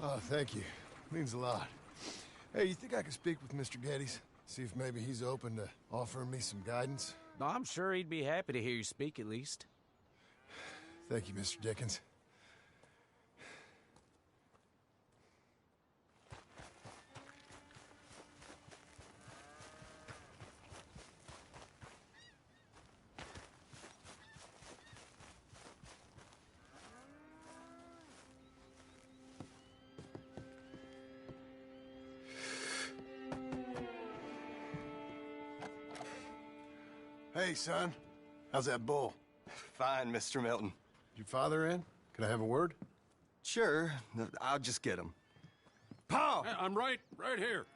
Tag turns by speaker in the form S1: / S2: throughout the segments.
S1: Oh, thank you. Means a lot. Hey, you think I could speak with Mr. Geddes? See if maybe he's open to offering me some guidance?
S2: I'm sure he'd be happy to hear you speak at least.
S1: Thank you, Mr. Dickens. Hey, son. How's that bull?
S3: Fine, Mr. Milton.
S1: Your father in? Can I have a word?
S3: Sure, I'll just get him. Pa!
S4: Yeah, I'm right here.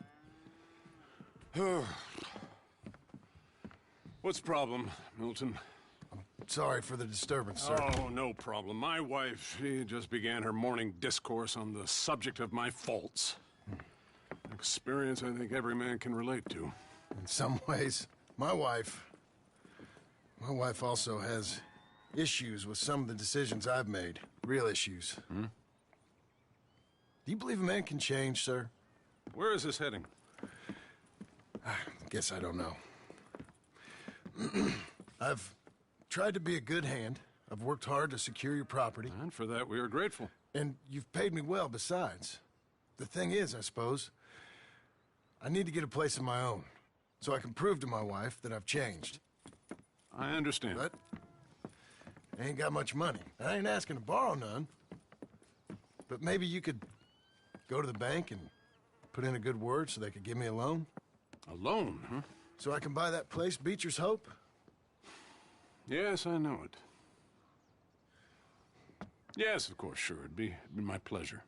S4: What's the problem, Milton?
S1: Sorry for the disturbance, sir.
S4: Oh, no problem. My wife, she just began her morning discourse on the subject of my faults. Experience I think every man can relate to.
S1: In some ways, my wife also has issues with some of the decisions I've made. Real issues.
S4: Hmm?
S1: Do you believe a man can change, sir?
S4: Where is this heading?
S1: I guess I don't know. I've tried to be a good hand. I've worked hard to secure your property.
S4: And for that, we are grateful.
S1: And you've paid me well besides. The thing is, I suppose, I need to get a place of my own, so I can prove to my wife that I've changed.
S4: I understand.
S1: But I ain't got much money. I ain't asking to borrow none. But maybe you could go to the bank and put in a good word so they could give me a loan?
S4: A loan, huh?
S1: So I can buy that place, Beecher's Hope?
S4: Yes, I know it. Yes, of course, sure. It'd be my pleasure.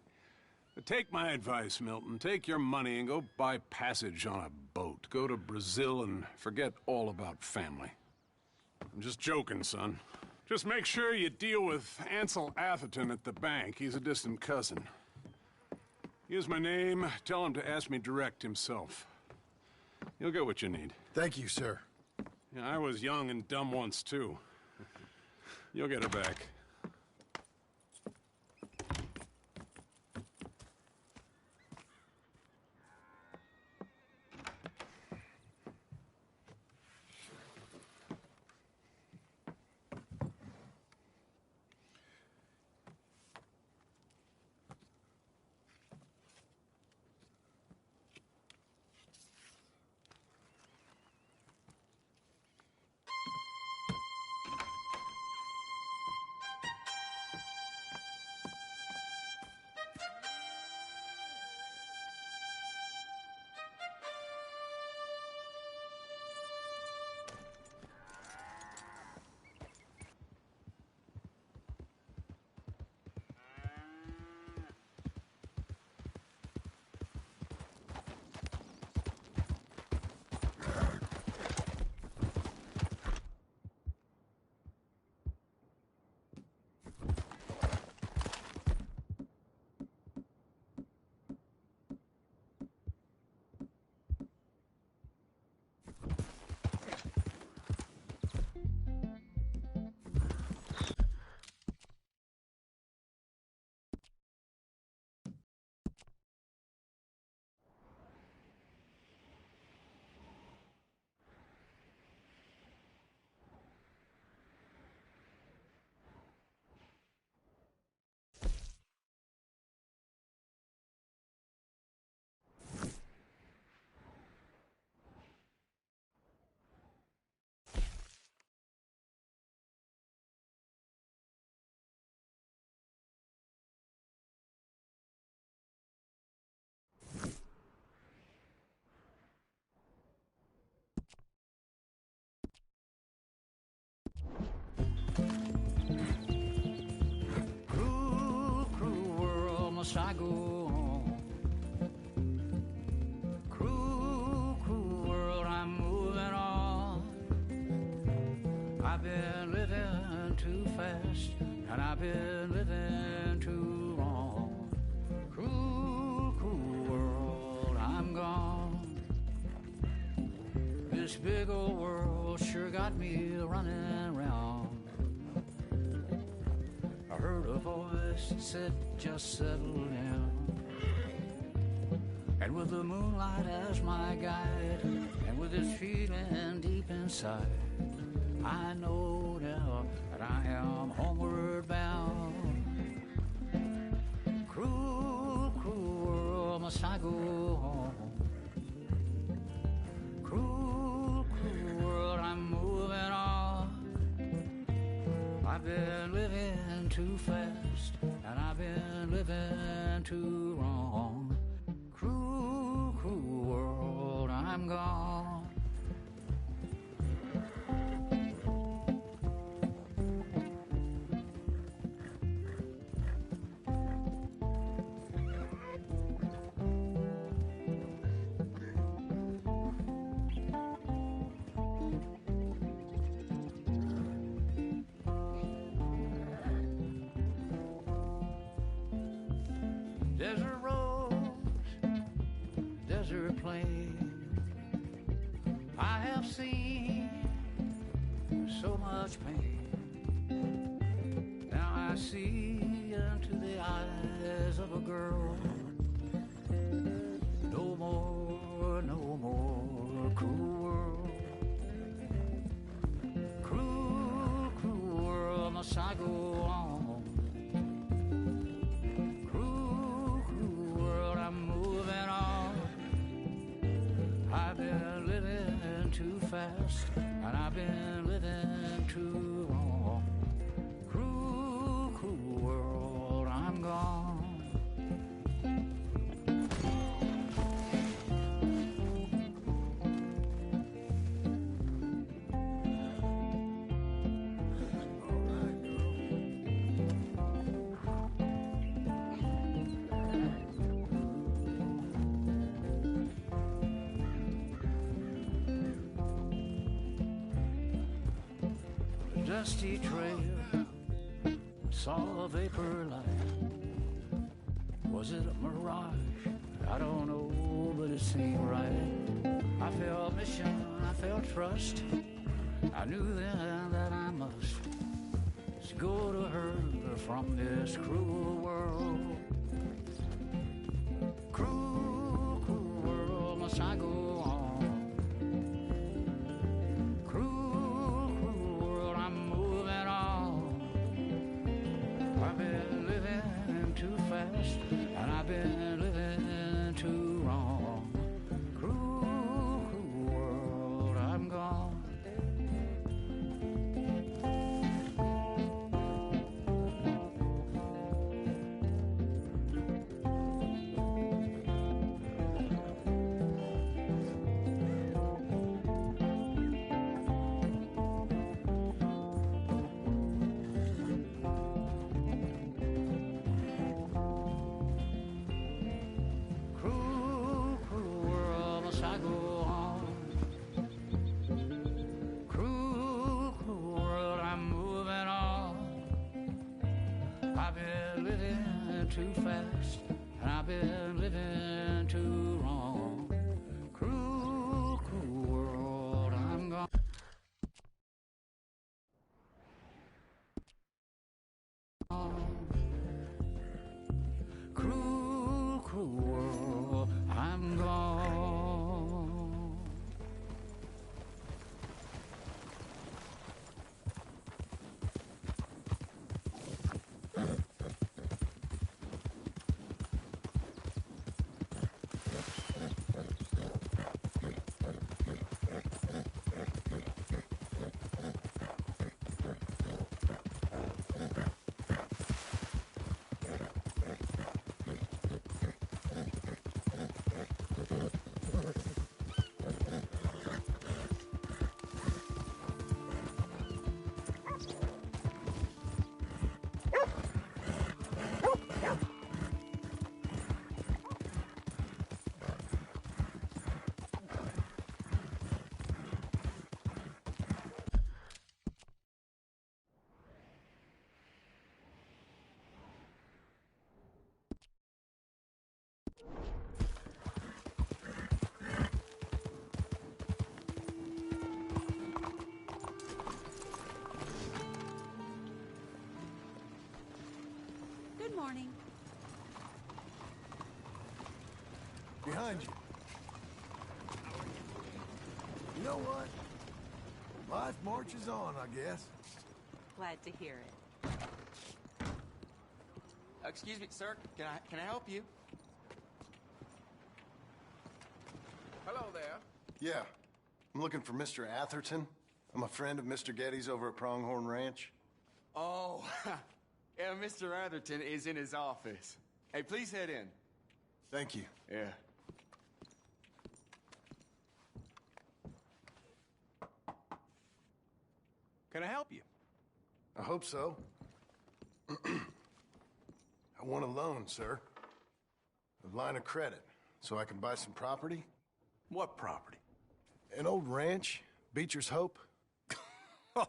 S4: But take my advice, Milton. Take your money and go buy passage on a boat. Go to Brazil and forget all about family. I'm just joking, son. Just make sure you deal with Ansel Atherton at the bank. He's a distant cousin. Here's my name. Tell him to ask me direct himself. You'll get what you need.
S1: Thank you, sir.
S4: Yeah, I was young and dumb once, too. You'll get it back.
S5: Cruel, cruel world, must I go on? Cruel, cruel world, I'm moving on. I've been living too fast, and I've been living too long. Cruel, cruel world, I'm gone. This big old world sure got me running round. I heard a voice that said, just settle down. And with the moonlight as my guide, and with this feeling deep inside, I know now that I am homeward bound. Cruel, cruel world, must I go home? Cruel, cruel world, I'm moving on. I've been living too fast, and I've been living too wrong. Cruel, cruel world, I'm gone. Desert roads, desert plain, I have seen so much pain. Now I see into the eyes of a girl. No more, no more cruel world. Cruel, cruel world, must I go on? I've been living too fast, and I've been living too long. Cruel, cruel world, I'm gone. Dusty trail, saw a vapor light. Was it a mirage? I don't know, but it seemed right. I felt mission, I felt trust. I knew then that I must go to her from this cruel world. Cruel, cruel world, must I go on? I've been living too fast, and I've been living too wrong. Cruel, cruel world, I'm gone. I go on. Cruel, cruel world, I'm moving on. I've been living too fast, and I've been living too wrong. Cruel, cruel world, I'm gone. Cruel, cruel world, I'm gone.
S1: behind you. You know what? Life marches on, I guess.
S6: Glad to hear it.
S7: Excuse me, sir. Can I help you?
S2: Hello there.
S1: Yeah. I'm looking for Mr. Atherton. I'm a friend of Mr. Getty's over at Pronghorn Ranch.
S7: Oh, yeah, Mr. Atherton is in his office. Hey, please head in.
S1: Thank you.
S7: Yeah.
S2: Can I help you?
S1: I hope so. I want a loan, sir. A line of credit, so I can buy some property.
S2: What property?
S1: An old ranch, Beecher's Hope.
S2: Oh,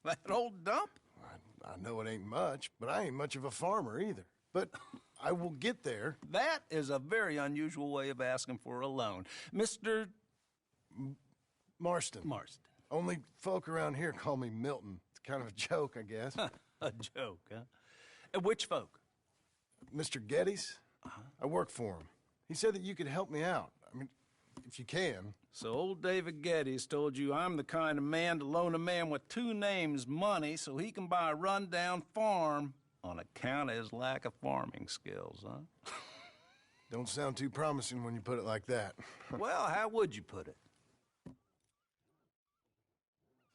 S2: that old dump?
S1: I know it ain't much, but I ain't much of a farmer either. But I will get there.
S8: That is a very unusual way of asking for a loan. Mr.
S1: Marston.
S8: Marston.
S1: Only folk around here call me Milton. It's kind of a joke, I guess.
S8: A joke, huh? Which folk?
S1: Mr. Getty's? I work for him. He said that you could help me out. I mean, if you can.
S8: So old David Geddes told you I'm the kind of man to loan a man with two names money so he can buy a rundown farm on account of his lack of farming skills, huh?
S1: Don't sound too promising when you put it like that.
S8: Well, how would you put it?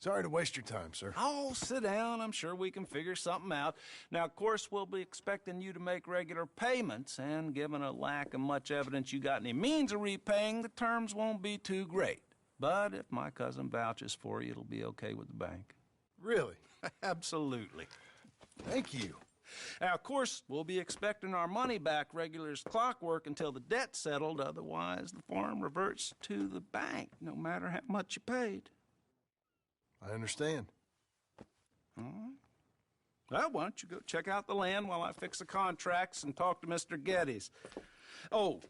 S1: Sorry to waste your time, sir.
S8: Oh, sit down. I'm sure we can figure something out. Now, of course, we'll be expecting you to make regular payments, and given a lack of much evidence you got any means of repaying, the terms won't be too great. But if my cousin vouches for you, it'll be okay with the bank.
S1: Really?
S8: Absolutely.
S1: Thank you.
S8: Now, of course, we'll be expecting our money back regular as clockwork until the debt's settled. Otherwise, the farm reverts to the bank, no matter how much you paid.
S1: I understand.
S8: All right. Well, why don't you go check out the land while I fix the contracts and talk to Mr. Geddes. Oh,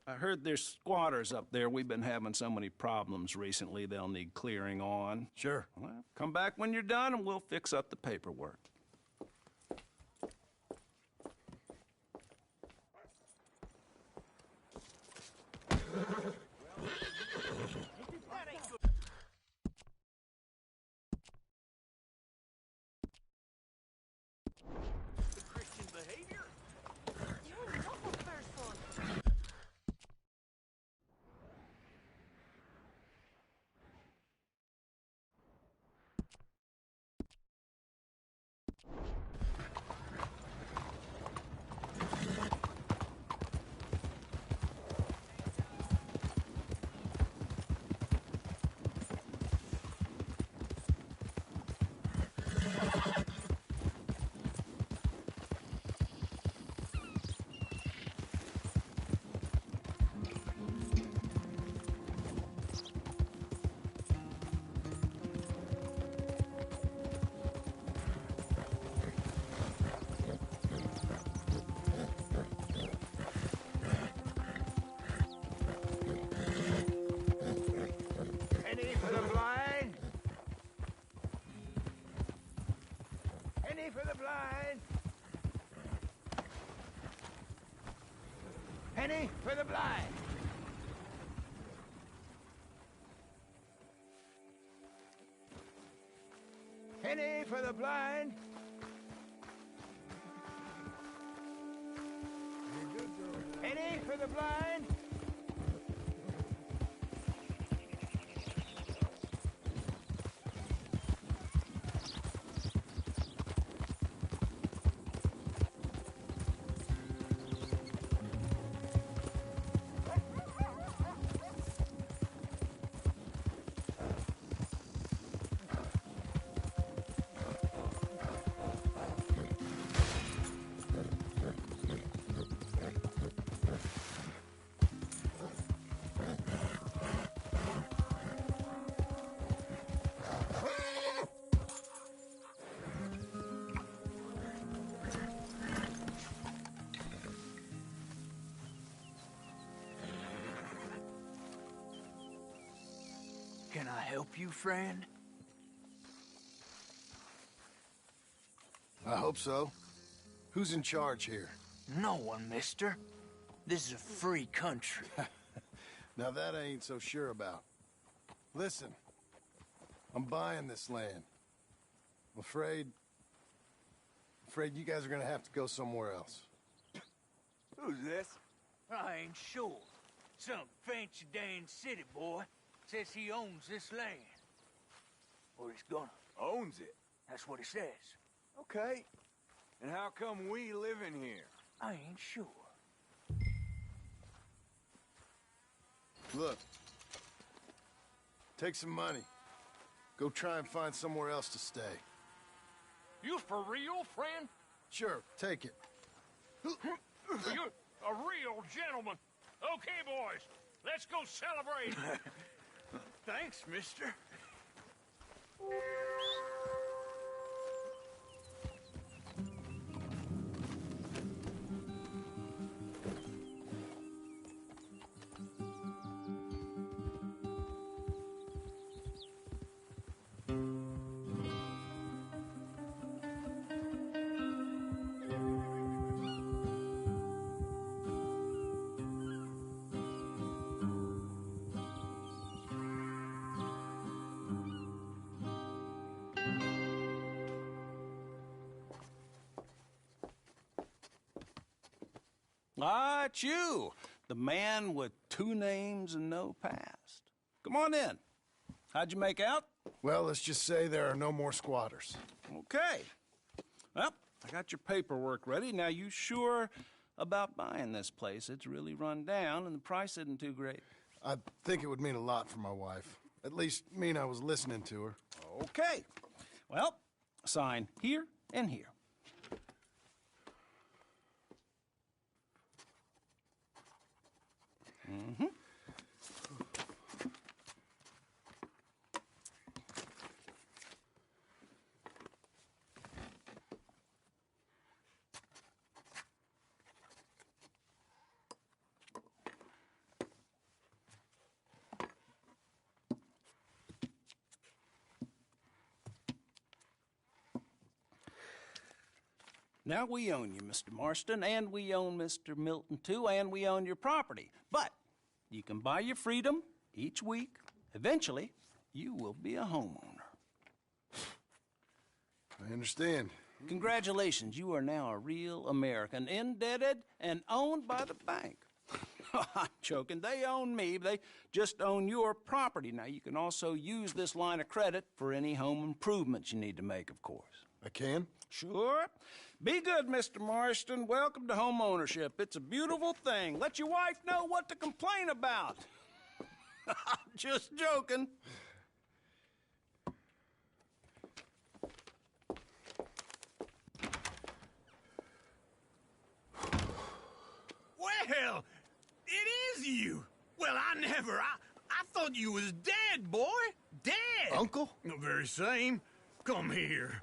S8: I heard there's squatters up there. We've been having so many problems recently, they'll need clearing on.
S1: Sure.
S8: Well, come back when you're done and we'll fix up the paperwork.
S9: For the blind. Penny for the blind. Penny for the blind. Penny for the blind.
S5: Can I help you, friend?
S1: I hope so. Who's in charge here?
S5: No one, mister. This is a free country.
S1: Now that I ain't so sure about. Listen, I'm buying this land. I'm afraid you guys are gonna have to go somewhere else.
S7: Who's this?
S9: I ain't sure. Some fancy Dan city boy says he owns this land. Or he's gonna.
S7: Owns it.
S9: That's what he says.
S7: Okay. And how come we live in here?
S9: I ain't sure.
S1: Look, take some money. Go try and find somewhere else to stay.
S10: You for real, friend?
S1: Sure, take it.
S10: You're a real gentleman. Okay, boys, let's go celebrate.
S7: Thanks, mister.
S8: Ah, it's you, the man with 2 names and no past. Come on in. How'd you make out?
S1: Well, let's just say there are no more squatters.
S8: Okay. Well, I got your paperwork ready. Now, you sure about buying this place? It's really run down, and the price isn't too great.
S1: I think it would mean a lot for my wife. At least mean I was listening to her.
S8: Okay. Well, sign here and here. Mm-hmm. Now we own you, Mr. Marston, and we own Mr. Milton, too, and we own your property. But you can buy your freedom each week. Eventually, you will be a homeowner.
S1: I understand.
S8: Congratulations, you are now a real American, indebted and owned by the bank. I'm joking. They own me. They just own your property. Now, you can also use this line of credit for any home improvements you need to make, of course.
S1: I can?
S8: Sure. Be good, Mr. Marston. Welcome to home ownership. It's a beautiful thing. Let your wife know what to complain about. I'm just joking.
S10: Well, it is you. Well, I thought you was dead, boy. Dead.
S1: Uncle?
S10: The very same. Come here.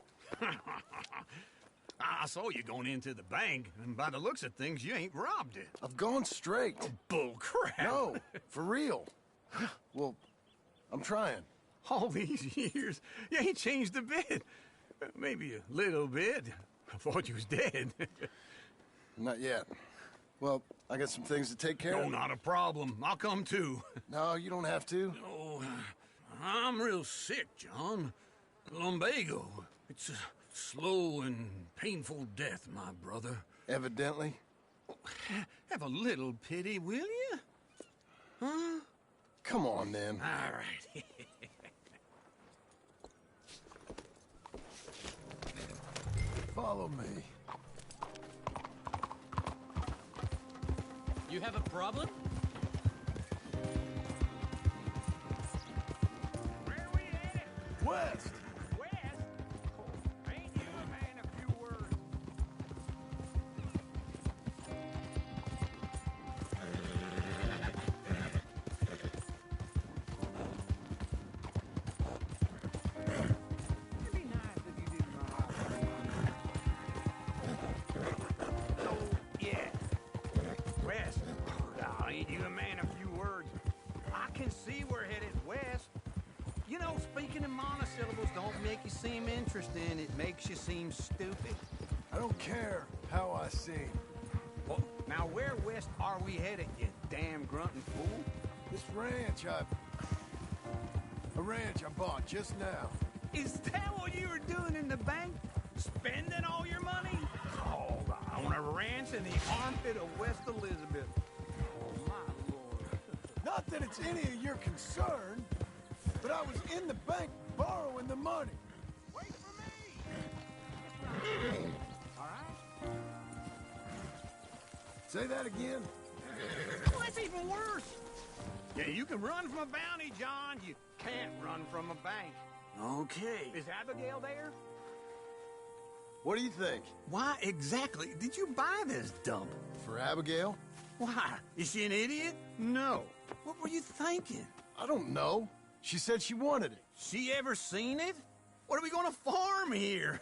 S10: I saw you going into the bank, and by the looks of things, you ain't robbed it.
S1: I've gone straight.
S10: Bull crap.
S1: No, for real. Well, I'm trying.
S10: All these years, you ain't changed a bit. Maybe a little bit. I thought you was dead.
S1: Not yet. Well, I got some things to take care
S10: No,
S1: of.
S10: not a problem. I'll come too.
S1: No, you don't have to.
S10: Oh, I'm real sick, John. Lumbago. It's a slow and painful death, my brother.
S1: Evidently.
S10: Have a little pity, will you? Huh?
S1: Come on, then.
S10: All right.
S1: Follow me.
S11: You have a problem?
S10: Where we headed?
S1: West.
S10: West? Oh, ain't you a man of few words? It'd be nice if you didn't run off. Oh, yeah. West. Oh, ain't you a man of few words? I can see we're headed west. You know, speaking in monosyllables don't make you seem interesting. It makes you seem stupid.
S1: I don't care how I seem.
S10: Well, now where west are we headed, you damn grunting fool?
S1: This ranch I bought just now.
S10: Is that what you were doing in the bank? Spending all your money? Oh, on a ranch in the armpit of West Elizabeth. Oh, my Lord.
S1: Not that it's any of your concern, but I was in the bank borrowing the money.
S10: Wait for me! All right?
S1: Say that again?
S10: Well, that's even worse. Yeah, you can run from a bounty, John. You can't run from a bank.
S1: Okay.
S10: Is Abigail there?
S1: What do you think?
S10: Why exactly did you buy this dump?
S1: For Abigail?
S10: Why? Is she an idiot? No. What were you thinking?
S1: I don't know. She said she wanted it.
S10: She ever seen it? What are we gonna farm here?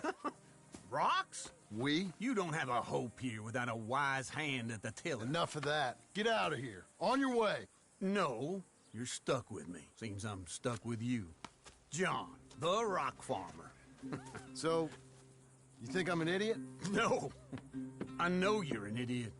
S10: Rocks?
S1: We?
S10: You don't have a hope here without a wise hand at the tiller.
S1: Enough of that. Get out of here. On your way.
S10: No, you're stuck with me. Seems I'm stuck with you. John, the rock farmer.
S1: So, you think I'm an idiot?
S10: No, I know you're an idiot.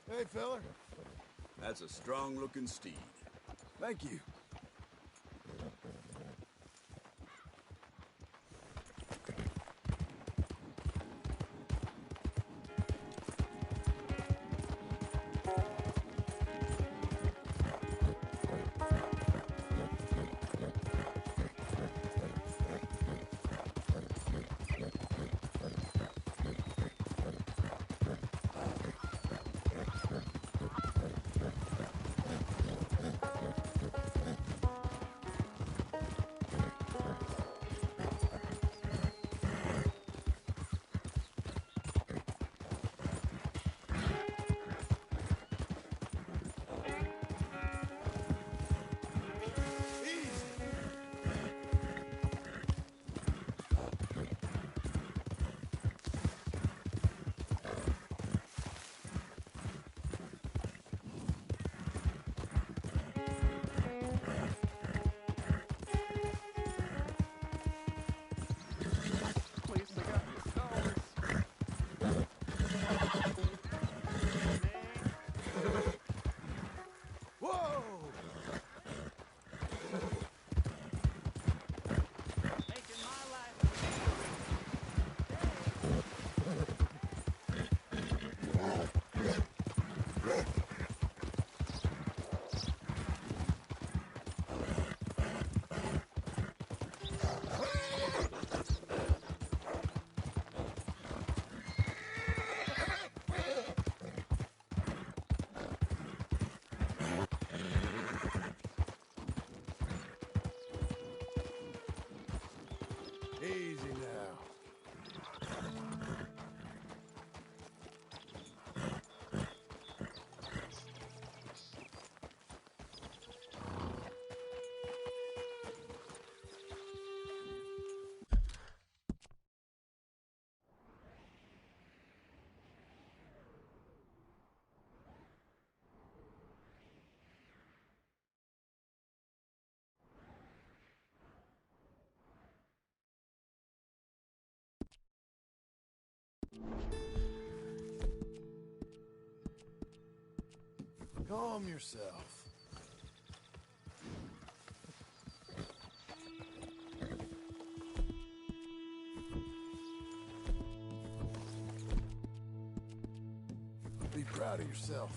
S1: Hey, feller.
S11: That's a strong-looking steed.
S1: Thank you. Easy now. Calm yourself. Be proud of yourself.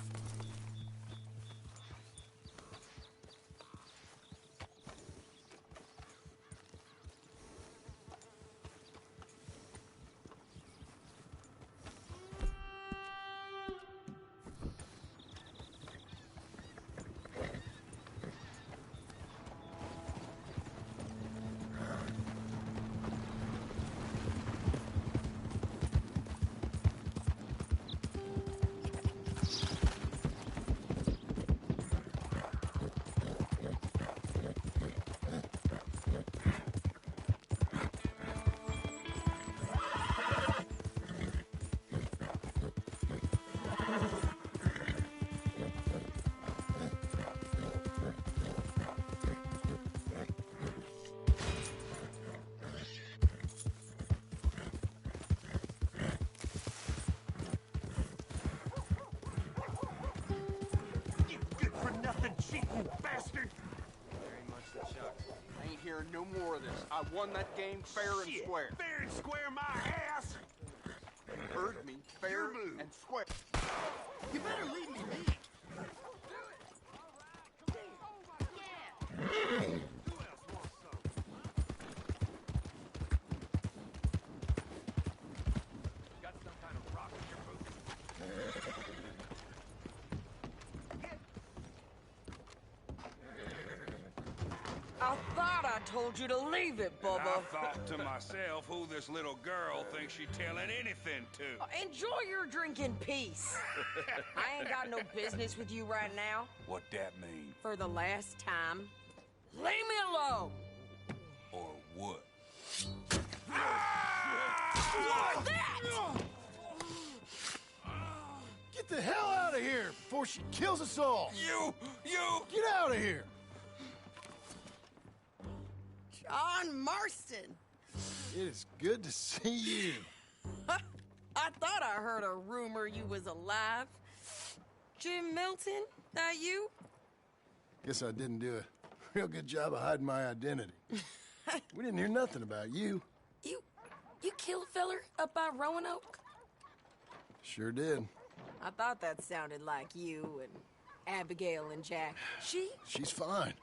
S2: No more of this. I won that game fair and square.
S10: Fair and square my ass!
S2: You heard me. Fair and square.
S10: You better leave me be.
S2: Got some kind of rock in your boot?
S12: I thought I told you to leave it, Bubba.
S10: I thought to myself who this little girl thinks she telling anything to.
S12: Enjoy your drink in peace. I ain't got no business with you right now.
S10: What that mean?
S12: For the last time, leave me alone.
S10: Or what?
S12: What's that?
S1: Get the hell out of here before she kills us all!
S10: You!
S1: Get out of here!
S12: John Marston.
S1: It is good to see you.
S12: I thought I heard a rumor you was alive. Jim Milton? That you?
S1: Guess I didn't do a real good job of hiding my identity. We didn't hear nothing about you.
S12: You killed a feller up by Roanoke?
S1: Sure did.
S12: I thought that sounded like you and Abigail and Jack.
S1: She's fine.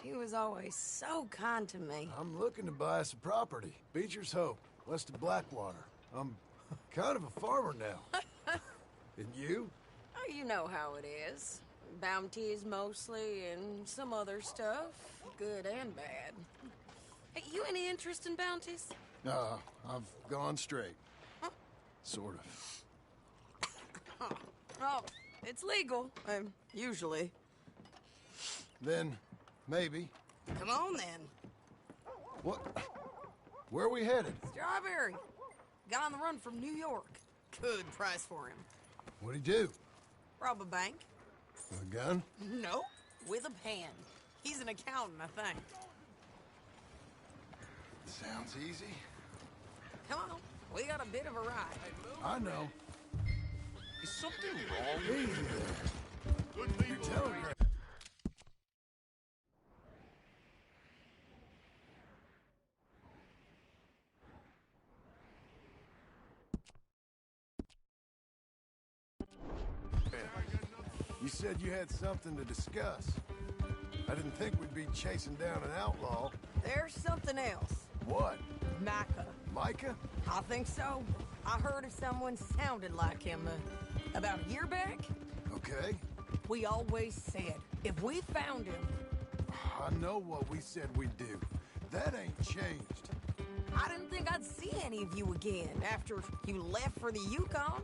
S12: She was always so kind to me.
S1: I'm looking to buy us a property. Beecher's Hope, west of Blackwater. I'm kind of a farmer now. And you?
S12: Oh, you know how it is. Bounties mostly, and some other stuff, good and bad. Hey, you any interest in bounties?
S1: I've gone straight.
S12: Huh?
S1: Sort of.
S12: Oh, it's legal, usually.
S1: Then, maybe.
S12: Come on, then.
S1: What? Where are we headed?
S12: Strawberry. Got on the run from New York. Good price for him.
S1: What'd he do?
S12: Rob a bank.
S1: With a gun?
S12: Nope, with a pen. He's an accountant, I think.
S1: Sounds easy.
S12: Come on, we got a bit of a ride.
S1: I know.
S10: Is something wrong?
S1: Easy there. You're telling me. You said you had something to discuss. I didn't think we'd be chasing down an outlaw.
S12: There's something else.
S1: What?
S12: Micah.
S1: Micah?
S12: I think so. I heard of someone sounded like him about a year back.
S1: Okay.
S12: We always said, if we found him...
S1: I know what we said we'd do. That ain't changed.
S12: I didn't think I'd see any of you again after you left for the Yukon.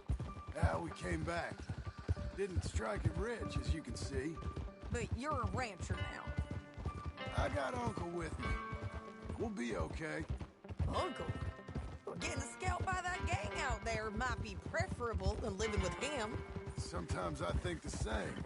S1: We came back. Didn't strike it rich, as you can see.
S12: But you're a rancher now.
S1: I got Uncle with me. We'll be okay.
S12: Uncle? Getting scalped by that gang out there might be preferable than living with him.
S1: Sometimes I think the same.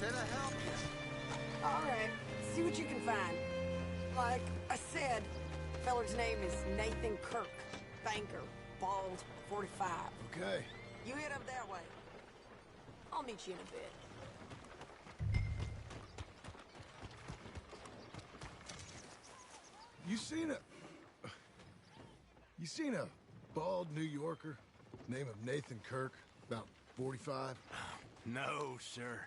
S3: Can I help you?
S12: All right, see what you can find. Like I said, feller's name is Nathan Kirk. Banker, bald, 45.
S1: Okay.
S12: You head up that way. I'll meet you in a bit.
S1: You seen a bald New Yorker, name of Nathan Kirk, about 45?
S10: No, sir.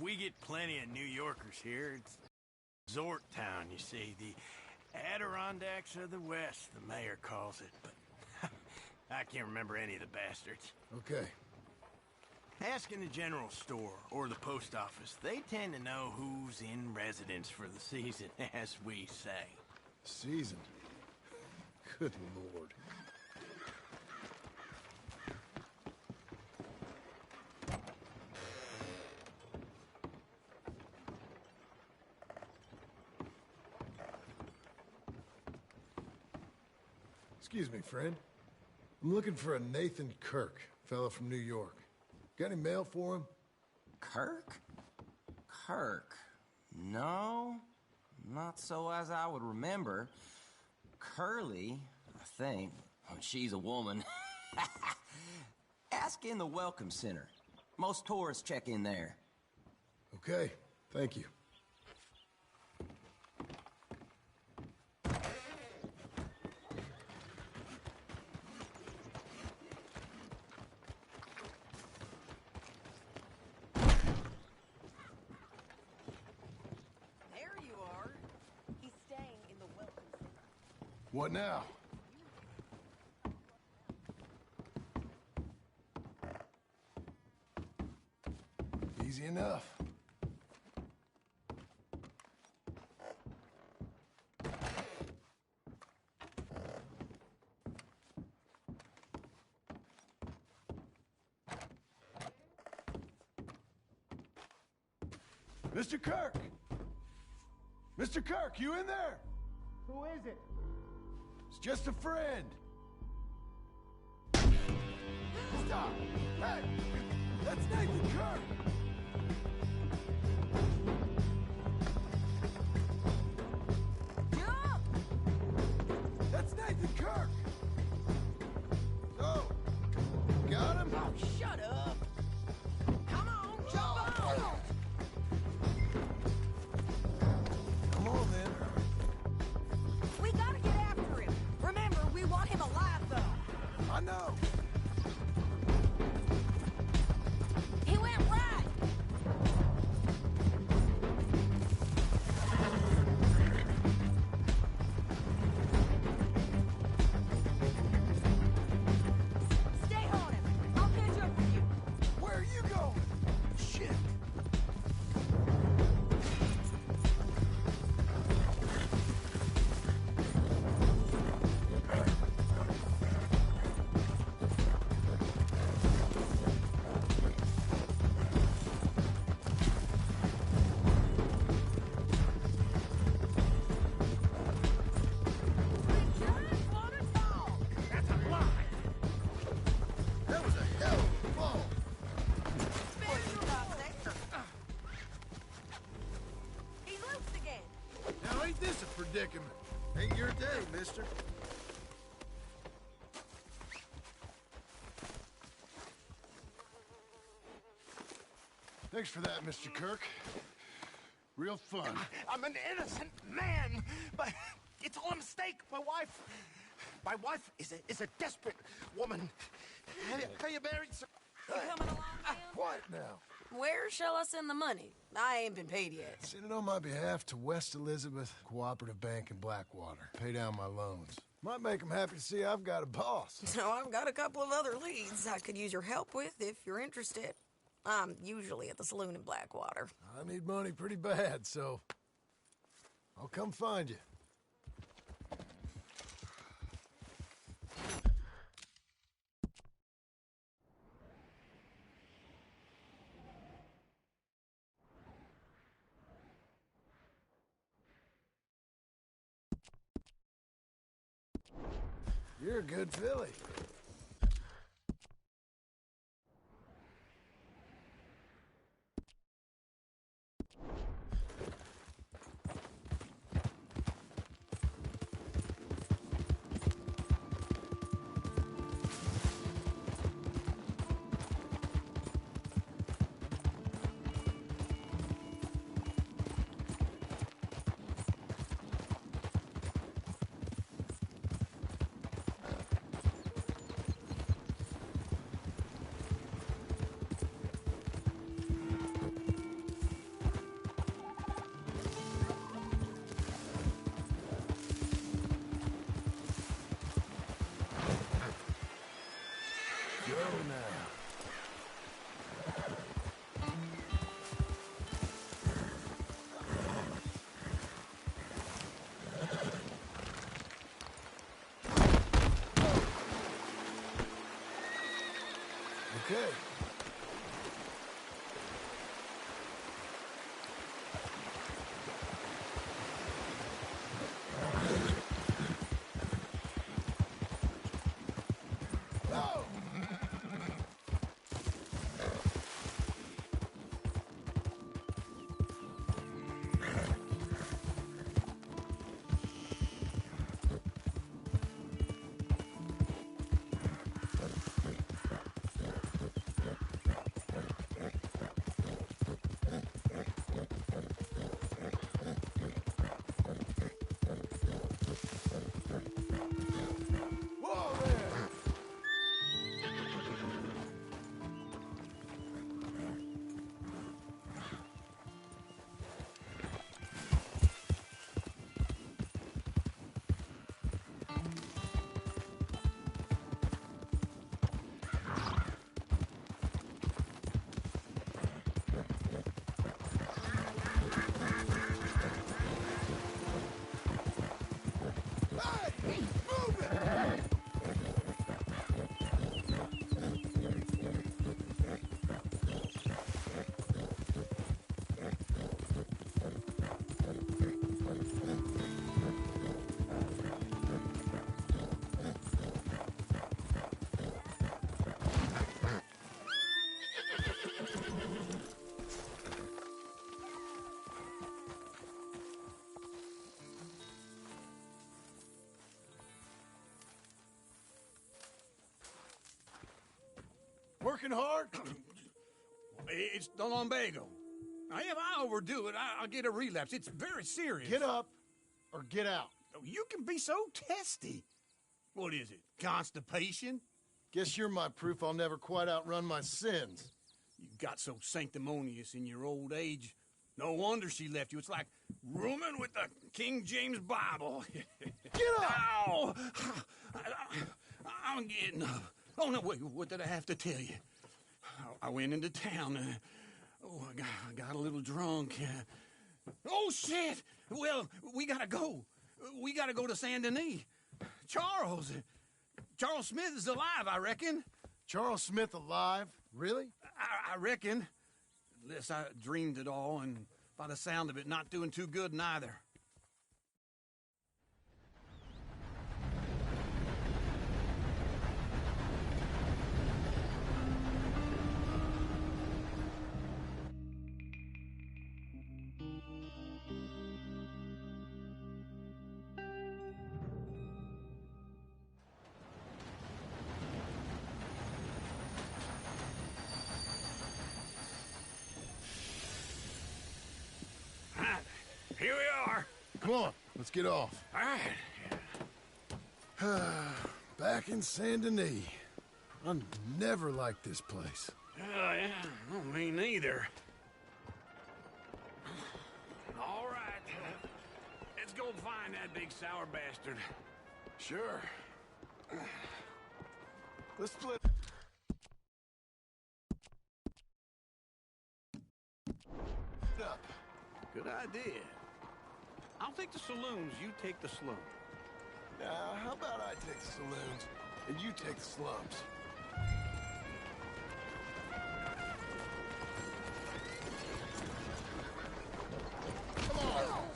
S10: We get plenty of New Yorkers here. It's resort town, you see. The Adirondacks of the West, the mayor calls it. But I can't remember any of the bastards.
S1: Okay.
S10: Ask in the general store or the post office. They tend to know who's in residence for the season, as we say.
S1: Season? Good Lord. Excuse me, friend. I'm looking for a Nathan Kirk, fellow from New York. Got any mail for him?
S13: Kirk? Kirk? No, not so as I would remember. Curly, I think. Oh, she's a woman. Ask in the Welcome Center. Most tourists check in there.
S1: Okay, thank you. What now? Easy enough. Mr. Kirk! Mr. Kirk, you in there?
S10: Who is it?
S1: It's just a friend. Stop! Hey! That's Nathan Kirk!
S12: Jump!
S1: That's Nathan Kirk! So, got him?
S12: Oh, shut up! Come on, jump on!
S1: Come on, then.
S12: We gotta get after him. Remember, we want him alive, though.
S1: I know.
S12: He went right. Stay on him. I'll catch up with you.
S1: Where are you going? Shit.
S12: Just wanna talk.
S9: That's a lie.
S1: That was a hell of a fall.
S12: Spare your life, He's loose again.
S1: Now, ain't this a predicament? Ain't your day, mister. Thanks for that, Mr. Kirk. Real fun.
S10: I'm an innocent man, but it's all a mistake. My wife is a desperate woman. Are you married, sir?
S12: You coming along, Jim?
S1: Quiet now.
S12: Where shall I send the money? I ain't been paid yet.
S1: Send it on my behalf to West Elizabeth Cooperative Bank in Blackwater. Pay down my loans. Might make them happy to see I've got a boss.
S12: So I've got a couple of other leads I could use your help with if you're interested. I'm usually at the saloon in Blackwater.
S1: I need money pretty bad, so I'll come find you. You're a good filly. Go now. Okay. No! Working hard?
S10: It's the lumbago. Now, if I overdo it, I'll get a relapse. It's very serious.
S1: Get up or get out.
S10: You can be so testy. What is it, constipation?
S1: Guess you're my proof I'll never quite outrun my sins.
S10: You got so sanctimonious in your old age. No wonder she left you. It's like rooming with the King James Bible.
S1: Get up!
S10: Ow! I'm getting up. Oh, no, wait, what did I have to tell you? I went into town. I got a little drunk. Oh, shit! Well, we gotta go. We gotta go to Saint Denis. Charles Smith is alive, I reckon.
S1: Charles Smith alive? Really?
S10: I reckon. Unless I dreamed it all, and by the sound of it, not doing too good neither. Here we are.
S1: Come on, let's get off.
S10: All right.
S1: Back in Saint Denis. I never liked this place.
S10: Yeah, no, me neither. All right. Let's go find that big sour bastard.
S1: Sure. Let's split up.
S10: Good idea. I'll take the saloons, you take the slum.
S1: Now, how about I take the saloons and you take the slums? Come on!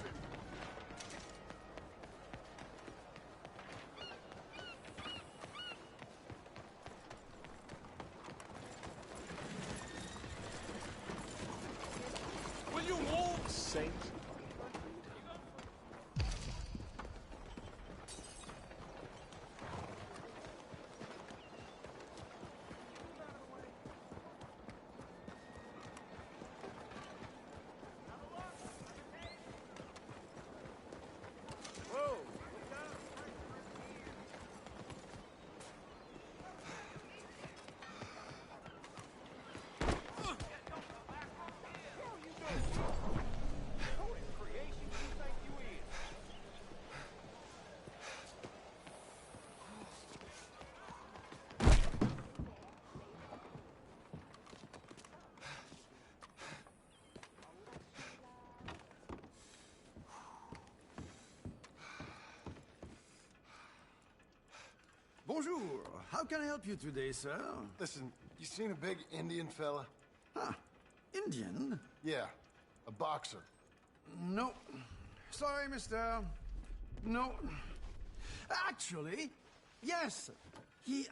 S10: Will you move?
S1: Saint.
S14: Bonjour. How can I help you today, sir?
S1: Listen, you seen a big Indian fella?
S14: Huh. Indian?
S1: Yeah, a boxer.
S14: No. Sorry, mister. No. Actually, yes.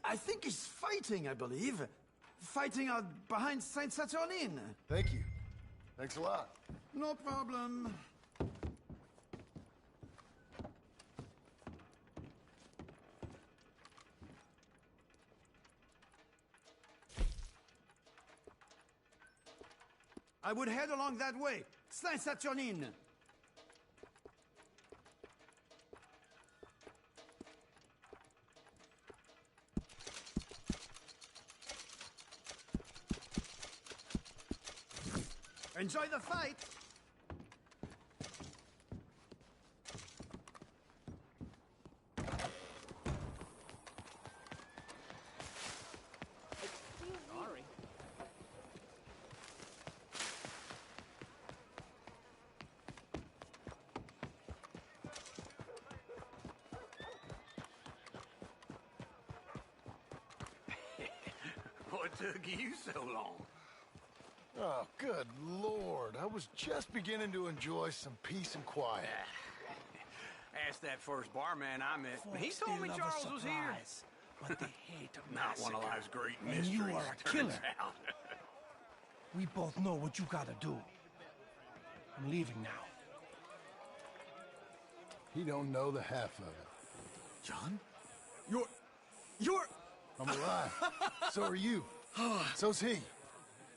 S14: I think he's fighting, I believe. Fighting out behind Saint Saturnin.
S1: Thank you. Thanks a lot.
S14: No problem. I would head along that way. Saint Saturnin. Enjoy the fight.
S9: Sorry.
S10: What took you so long?
S1: Oh, good Lord. I was just beginning to enjoy some peace and quiet.
S10: Asked that first barman I met. He told me Charles was here.
S9: But they hate a
S10: Not one of
S9: massacre.
S10: life's great
S9: And
S10: mysteries,
S9: you are a
S10: turns
S9: killer.
S10: out.
S9: We both know what you gotta do. I'm leaving now.
S1: He don't know the half of it.
S14: John? You're...
S1: I'm alive. So are you. So's he.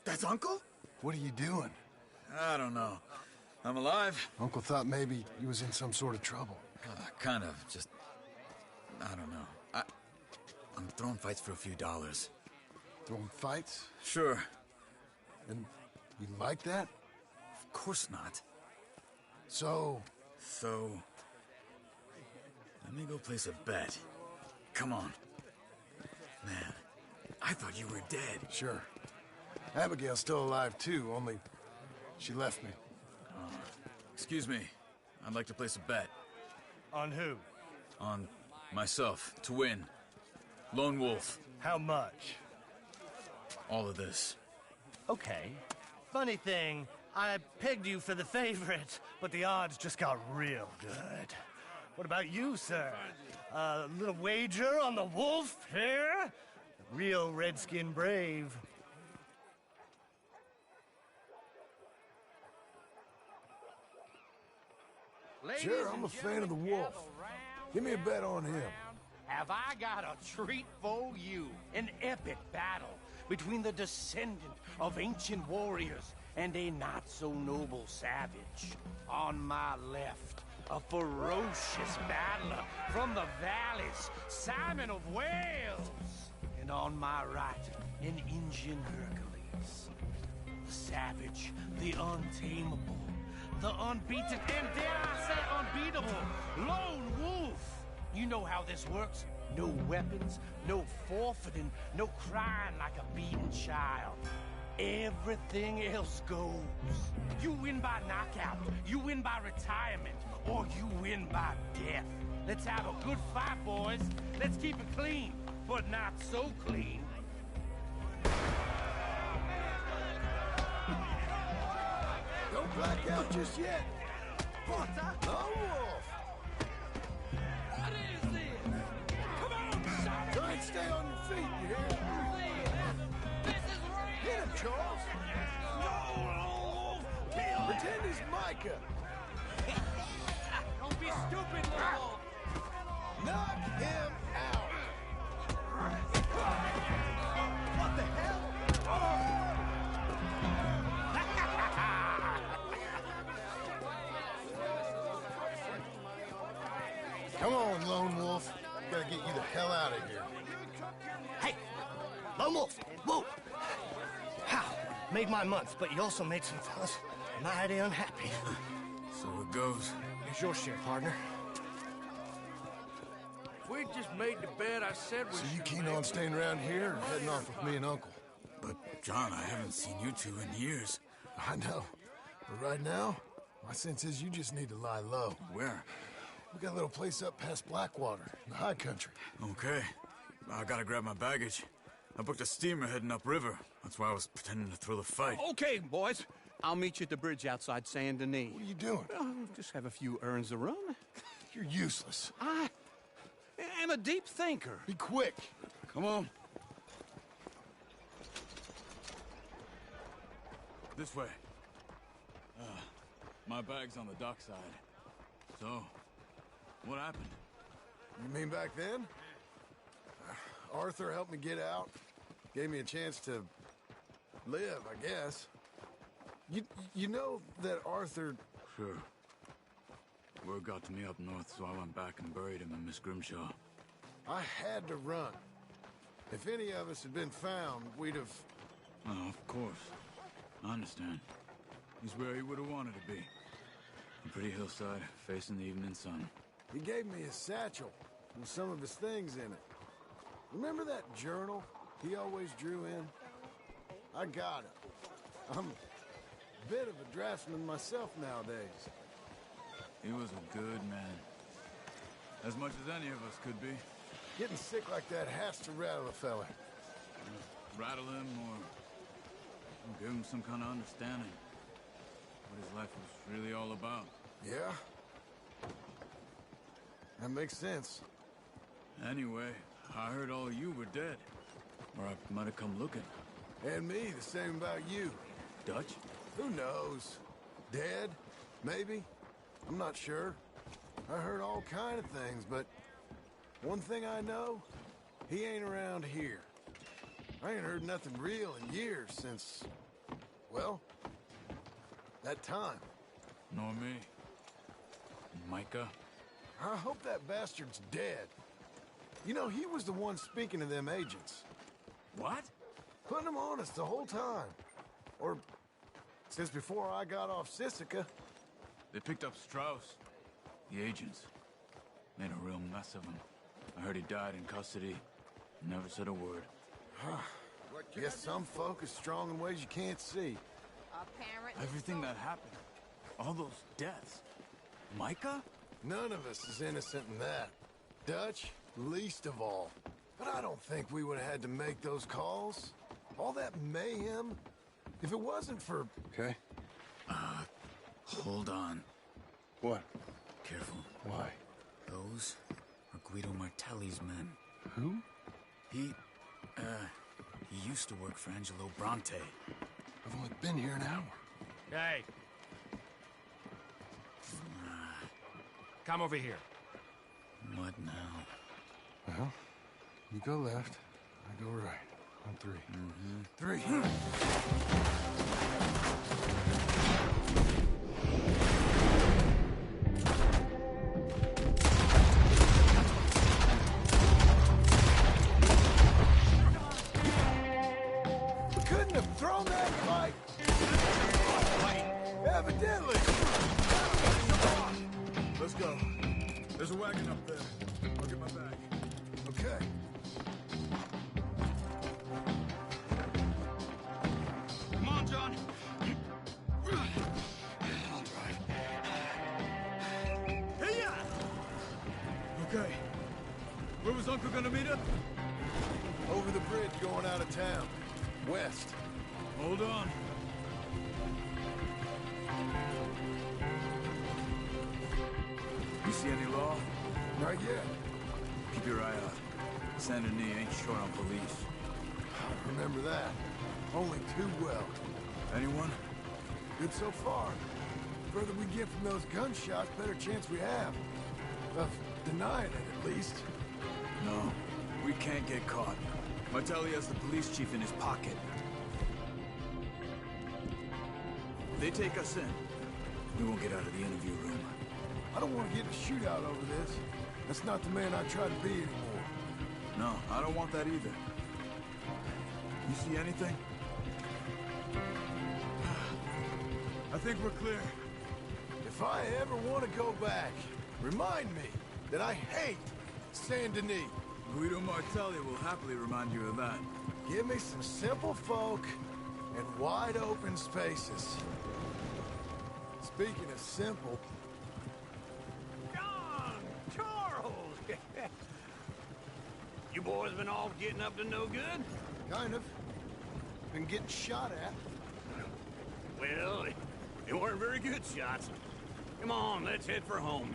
S14: That's Uncle?
S1: What are you doing?
S14: I don't know. I'm alive.
S1: Uncle thought maybe you was in some sort of trouble.
S14: Kind of. Just... I don't know. I'm throwing fights for a few dollars.
S1: Throwing fights?
S14: Sure.
S1: And you like that?
S14: Of course not.
S1: So...
S14: Let me go place a bet. Come on. Man, I thought you were dead.
S1: Sure. Abigail's still alive, too, only she left me.
S14: Excuse me. I'd like to place a bet.
S15: On who?
S14: On myself, to win. Lone Wolf.
S15: How much?
S14: All of this.
S15: Okay. Funny thing, I pegged you for the favorite, but the odds just got real good. What about you, sir? A little wager on the wolf here? Real redskin brave.
S1: Sure, I'm a fan of the wolf. Give me a bet on him.
S9: Have I got a treat for you? An epic battle between the descendant of ancient warriors and a not-so-noble savage. On my left, a ferocious battler from the valleys, Simon of Wales. And on my right, an Indian Hercules. The savage, the untamable, the unbeaten, and dare I say unbeatable, Lone Wolf. You know how this works. No weapons, no forfeiting, no crying like a beaten child. Everything else goes. You win by knockout, you win by retirement, or you win by death. Let's have a good fight, boys. Let's keep it clean, but not so clean.
S1: Don't black out just yet. Lone Wolf!
S9: What is this? Come on, son!
S1: Try and stay on your feet, you hear?
S9: This is real!
S1: Hit him, Charles!
S9: No, Lone Wolf! Kill him!
S1: Pretend he's Micah!
S9: Don't be stupid, Lone Wolf!
S1: Knock him out! What the hell? Come on, Lone Wolf. Gotta get you the hell out of here.
S15: Hey! Lone Wolf! Whoa! How? Made my month, but you also made some fellas mighty unhappy.
S14: So it goes.
S15: Here's your share, partner.
S9: If we just made the bet I said we
S1: So
S9: should
S1: you keen
S9: make,
S1: on staying around here or heading off with me and Uncle?
S14: But, John, I haven't seen you two in years.
S1: I know. But right now, my sense is you just need to lie low.
S14: Where?
S1: We got a little place up past Blackwater, in the high country.
S14: Okay. I gotta grab my baggage. I booked a steamer heading upriver. That's why I was pretending to throw the fight.
S10: Okay, boys. I'll meet you at the bridge outside Saint Denis.
S1: What are you doing?
S10: Just have a few errands to run.
S1: You're useless.
S10: I am a deep thinker.
S1: Be quick.
S14: Come on. This way. My bag's on the dockside. So, what happened?
S1: You mean back then? Arthur helped me get out. Gave me a chance to live, I guess. You know that Arthur...
S14: Sure. Word got to me up north, so I went back and buried him in Miss Grimshaw.
S1: I had to run. If any of us had been found, we'd have...
S14: Oh, of course. I understand. He's where he would have wanted to be. A pretty hillside, facing the evening sun.
S1: He gave me a satchel with some of his things in it. Remember that journal he always drew in? I got it. I'm a bit of a draftsman myself nowadays.
S14: He was a good man. As much as any of us could be.
S1: Getting sick like that has to rattle a fella.
S14: Rattle him or give him some kind of understanding. What his life was really all about.
S1: Yeah? That makes sense.
S14: Anyway, I heard all you were dead. Or I might have come looking.
S1: And me, the same about you.
S14: Dutch?
S1: Who knows? Dead? Maybe? I'm not sure. I heard all kind of things, but one thing I know, he ain't around here. I ain't heard nothing real in years since, well, that time.
S14: Nor me. Micah?
S1: I hope that bastard's dead. You know, he was the one speaking to them agents.
S14: What?
S1: Putting them on us the whole time. Or since before I got off Sisika.
S14: They picked up Strauss. The agents. Made a real mess of him. I heard he died in custody. Never said a word.
S1: Guess some folk is strong in ways you can't see.
S14: Everything that happened. All those deaths. Micah?
S1: None of us is innocent in that. Dutch, least of all. But I don't think we would have had to make those calls. All that mayhem. If it wasn't for...
S4: Okay.
S14: Hold on.
S4: What?
S14: Careful.
S4: Why?
S14: Those are Guido Martelli's men.
S4: Who?
S14: He used to work for Angelo Bronte.
S4: I've only been here an hour.
S2: Hey. Come over here.
S14: What now?
S4: Well, you go left, I go right. On three.
S1: Three. We couldn't have thrown that fight. Evidently.
S14: Let's go. There's a wagon up there. I'll get my bag.
S1: Okay.
S14: Come on, John. I'll drive. Hey, yeah! Okay. Where was Uncle gonna meet us?
S1: Over the bridge going out of town. West.
S14: Hold on. You see any law?
S1: Not yet.
S14: Keep your eye out. Saint Denis ain't short on police.
S1: Remember that. Only too well.
S14: Anyone?
S1: Good so far. The further we get from those gunshots, better chance we have. Of denying it, at least.
S14: No. We can't get caught. Martelli has the police chief in his pocket. If they take us in, we won't get out of the interview room.
S1: I don't want to get in a shootout over this. That's not the man I try to be anymore.
S14: No, I don't want that either. You see anything? I think we're clear.
S1: If I ever want to go back, remind me that I hate Saint Denis.
S14: Guido Martelli will happily remind you of that.
S1: Give me some simple folk and wide open spaces. Speaking of simple...
S10: John! Charles! You boys been off getting up to no good?
S1: Kind of. Been getting shot at.
S10: Well, they weren't very good shots. Come on, let's head for home.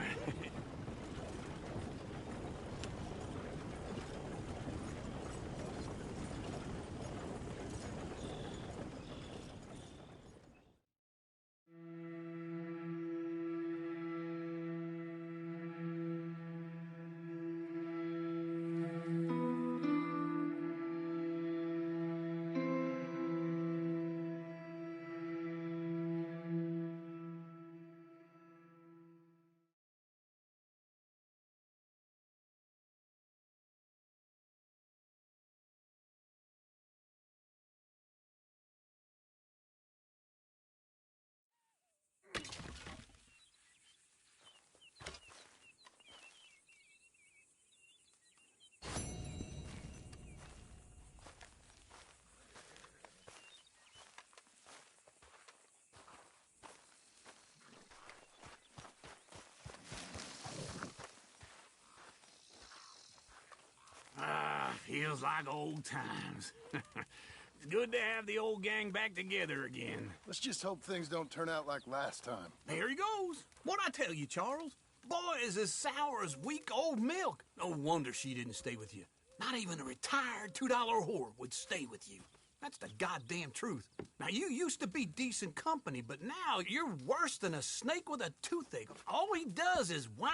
S10: Feels like old times. It's good to have the old gang back together again.
S1: Let's just hope things don't turn out like last time.
S10: There he goes. What'd I tell you, Charles? Boy is as sour as weak old milk. No wonder she didn't stay with you. Not even a retired $2 whore would stay with you. That's the goddamn truth. Now, you used to be decent company, but now you're worse than a snake with a toothache. All he does is whine,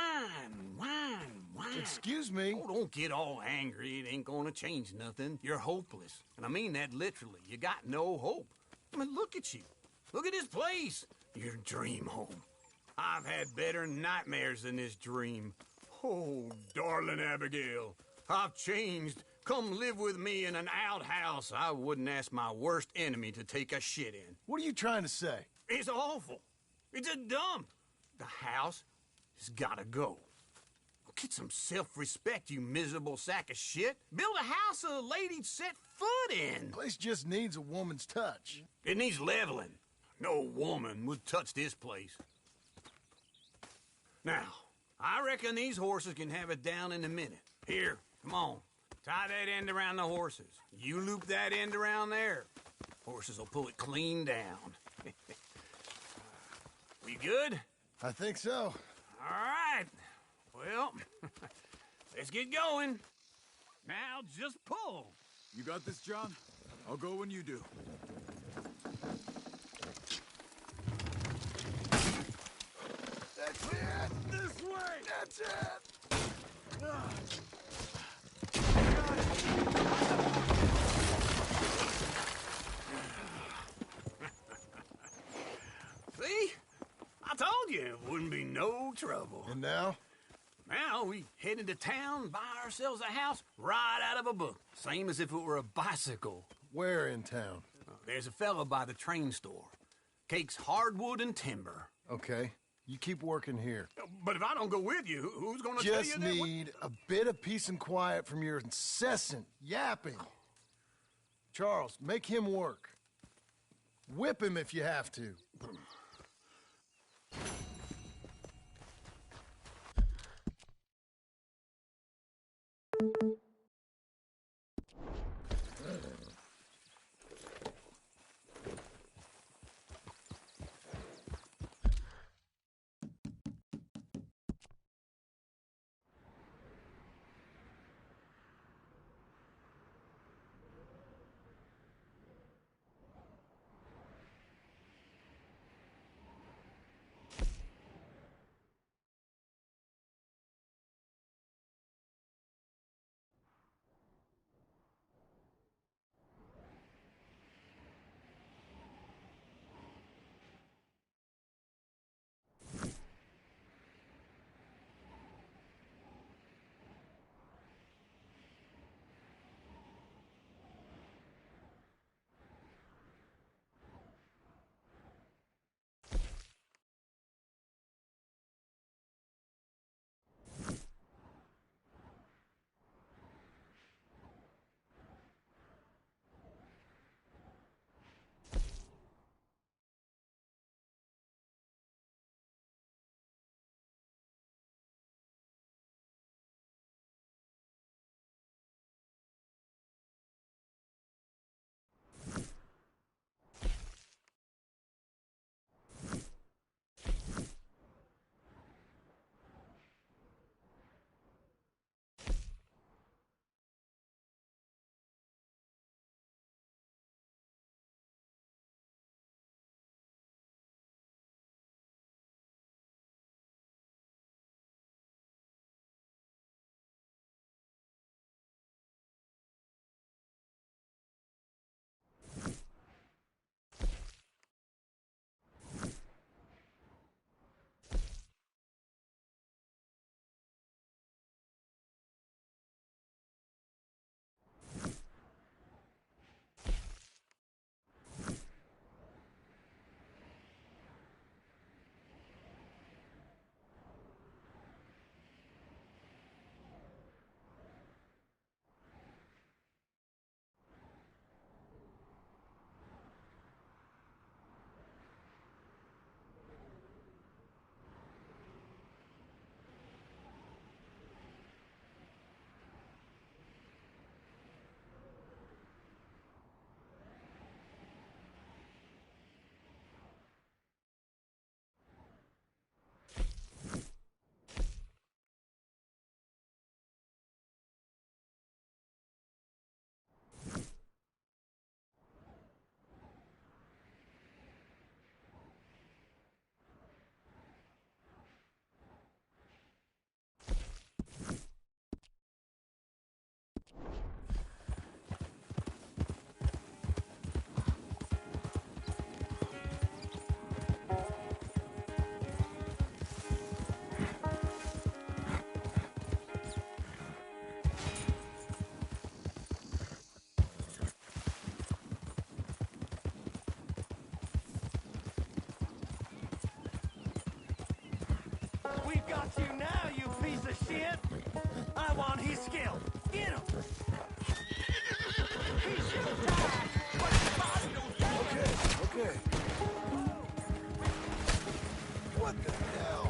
S10: whine, whine.
S1: Excuse me?
S10: Oh, don't get all angry. It ain't gonna change nothing. You're hopeless. And I mean that literally. You got no hope. I mean, look at you. Look at this place. Your dream home. I've had better nightmares than this dream. Oh, darling Abigail, I've changed. Come live with me in an outhouse I wouldn't ask my worst enemy to take a shit in.
S1: What are you trying to say?
S10: It's awful. It's a dump. The house has gotta go. Get some self-respect, you miserable sack of shit. Build a house a lady'd set foot in.
S1: The place just needs a woman's touch.
S10: It needs leveling. No woman would touch this place. Now, I reckon these horses can have it down in a minute. Here, come on. Tie that end around the horses. You loop that end around there. Horses will pull it clean down. We good?
S1: I think so.
S10: All right. Well, let's get going. Now just pull.
S14: You got this, John? I'll go when you do.
S1: That's it! This way! That's it!
S10: See? I told you it wouldn't be no trouble.
S1: And now?
S10: Now we head into town, buy ourselves a house right out of a book. Same as if it were a bicycle.
S1: Where in town?
S10: There's a fella by the train store. Cakes hardwood and timber.
S1: Okay. You keep working here.
S10: But if I don't go with you, who's gonna tell you
S1: Just
S10: that?
S1: need a bit of peace and quiet from your incessant yapping. Charles, make him work. Whip him if you have to.
S15: We've got you now, you piece of shit! I want his skill. Get him! He should die, but his body don't die.
S1: Okay. What the hell?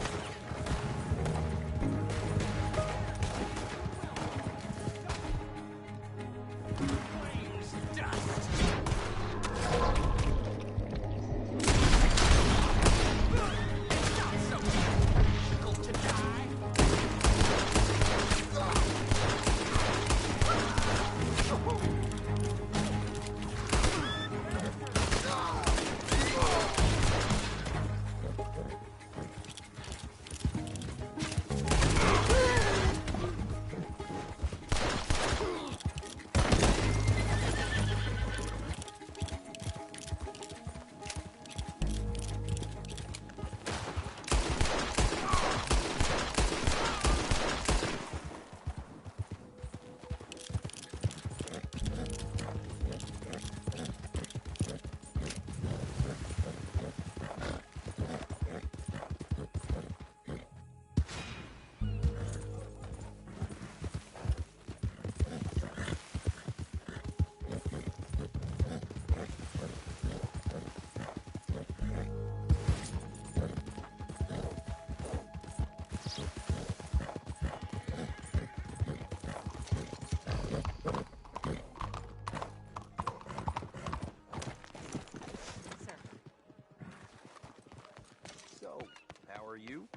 S2: How are you?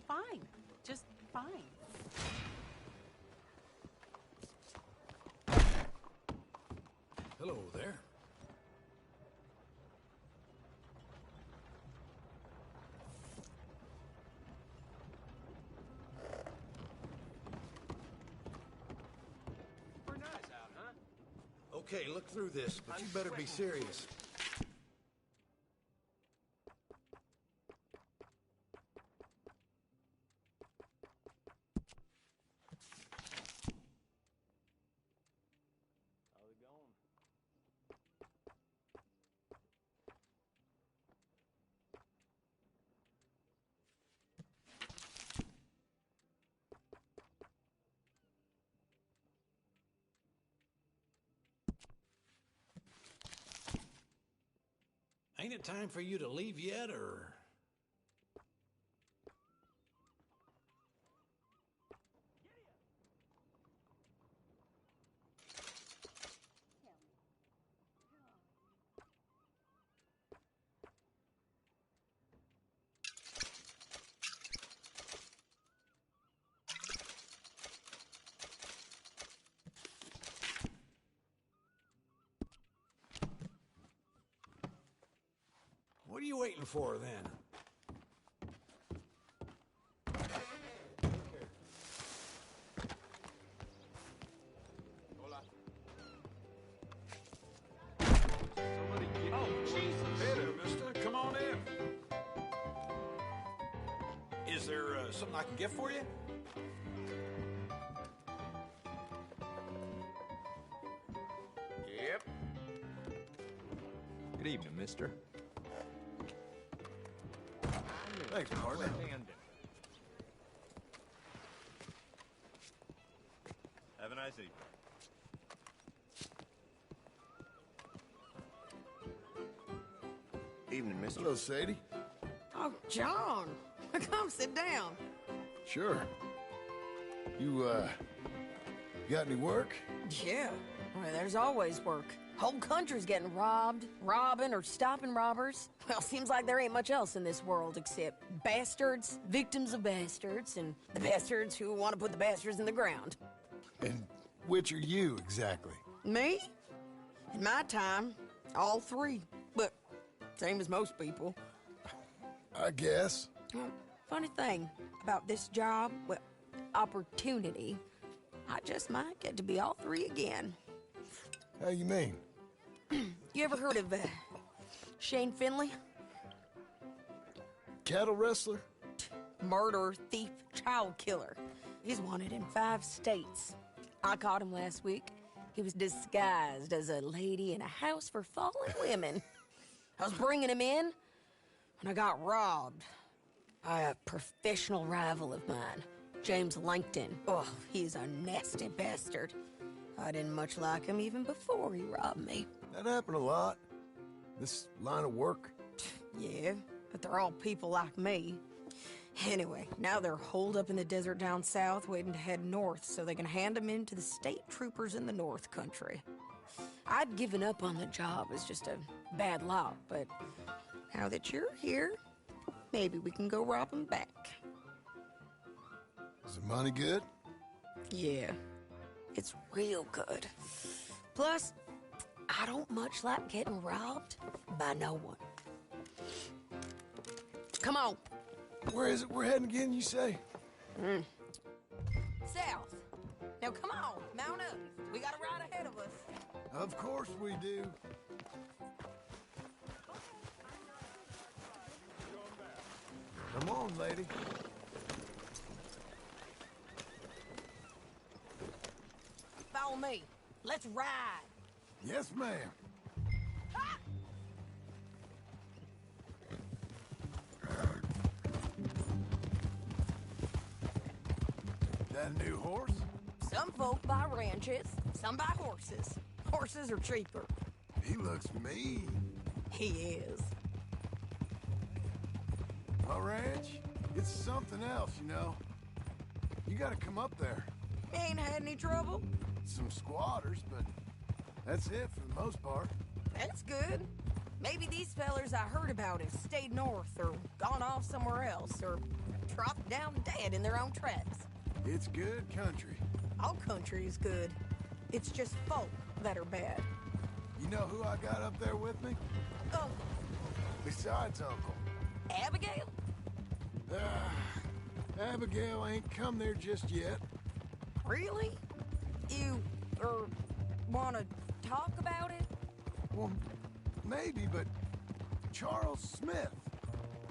S6: Fine. Just fine.
S14: Hello there.
S2: We're nice out, huh?
S1: Okay, look through this, but you better be serious.
S16: Ain't it time for you to leave yet, or...? What are you waiting for, then?
S4: Oh, Jesus. Hey there, mister. Come on in.
S16: Is there something I can get for you?
S2: Yep.
S17: Good evening, mister.
S1: Thanks, partner.
S17: Have a nice evening.
S1: Evening, mister. Hello, Sadie.
S12: Oh, John. Come sit down.
S1: Sure. You got any work?
S12: Yeah. Well, there's always work. Whole country's getting robbed, robbing, or stopping robbers. Well, seems like there ain't much else in this world except bastards, victims of bastards, and the bastards who want to put the bastards in the ground.
S1: And which are you, exactly?
S12: Me? In my time, all three. But same as most people.
S1: I guess.
S12: Well, funny thing about this job, well, opportunity, I just might get to be all three again.
S1: How you mean?
S12: You ever heard of Shane Finley?
S1: Cattle wrestler?
S12: Murderer, thief, child killer. He's wanted in 5 states. I caught him last week. He was disguised as a lady in a house for fallen women. I was bringing him in, and I got robbed. A professional rival of mine, James Langton. Oh, he's a nasty bastard. I didn't much like him even before he robbed me.
S1: That happened a lot. This line of work.
S12: Yeah, but they're all people like me. Anyway, now they're holed up in the desert down south, waiting to head north so they can hand them in to the state troopers in the North Country. I'd given up on the job as just a bad lot, but now that you're here, maybe we can go rob them back.
S1: Is the money good?
S12: Yeah, it's real good. Plus, I don't much like getting robbed by no one. Come on.
S1: Where is it we're heading again, you say?
S12: South. Now come on, mount up. We got a ride ahead of us.
S1: Of course we do. Come on, lady.
S12: Follow me. Let's ride.
S1: Yes, ma'am. That a new horse?
S12: Some folk buy ranches, some buy horses. Horses are cheaper.
S1: He looks mean.
S12: He is.
S1: My ranch? It's something else, you know. You gotta come up there.
S12: Ain't had any trouble?
S1: Some squatters, but that's it for the most part.
S12: That's good. Maybe these fellers I heard about have stayed north or gone off somewhere else or dropped down dead in their own tracks.
S1: It's good country.
S12: All country is good. It's just folk that are bad.
S1: You know who I got up there with me?
S12: Oh.
S1: Besides Uncle.
S12: Abigail?
S1: Abigail ain't come there just yet.
S12: Really? You, wanna talk about it?
S1: Well, maybe, but Charles Smith.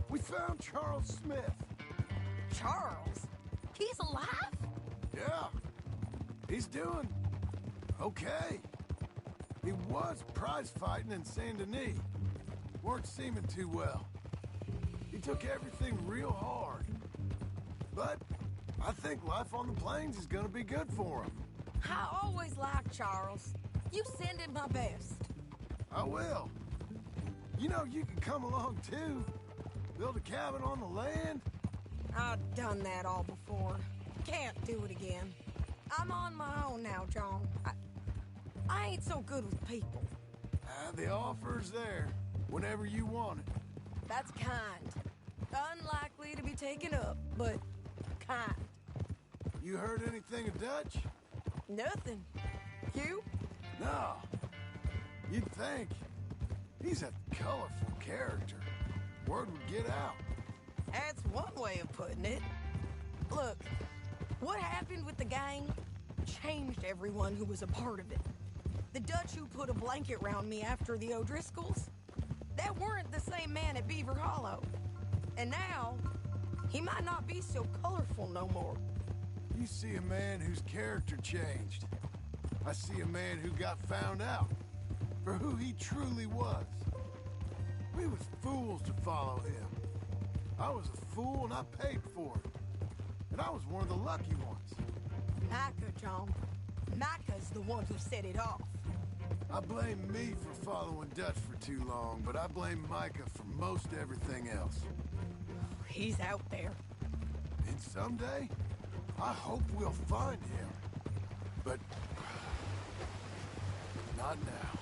S1: We found Charles Smith.
S12: Charles? He's alive?
S1: Yeah. He's doing okay. He was prize fighting in Saint Denis. Weren't seeming too well. He took everything real hard. But I think life on the plains is gonna be good for him.
S12: I always liked Charles. You send him my best.
S1: I will. You know, you can come along too. Build a cabin on the land.
S12: I've done that all before. Can't do it again. I'm on my own now, John. I ain't so good with people.
S1: The offer's there, whenever you want it.
S12: That's kind. Unlikely to be taken up, but kind.
S1: You heard anything of Dutch?
S12: Nothing. You?
S1: No. You'd think. He's a colorful character. Word would get out.
S12: That's one way of putting it. Look, what happened with the gang changed everyone who was a part of it. The Dutch who put a blanket round me after the O'Driscolls, that weren't the same man at Beaver Hollow. And now, he might not be so colorful no more.
S1: You see a man whose character changed. I see a man who got found out for who he truly was. We was fools to follow him. I was a fool and I paid for it. And I was one of the lucky ones.
S12: Micah, John. Micah's the one who set it off.
S1: I blame me for following Dutch for too long, but I blame Micah for most everything else.
S12: He's out there.
S1: And someday, I hope we'll find him. But not now.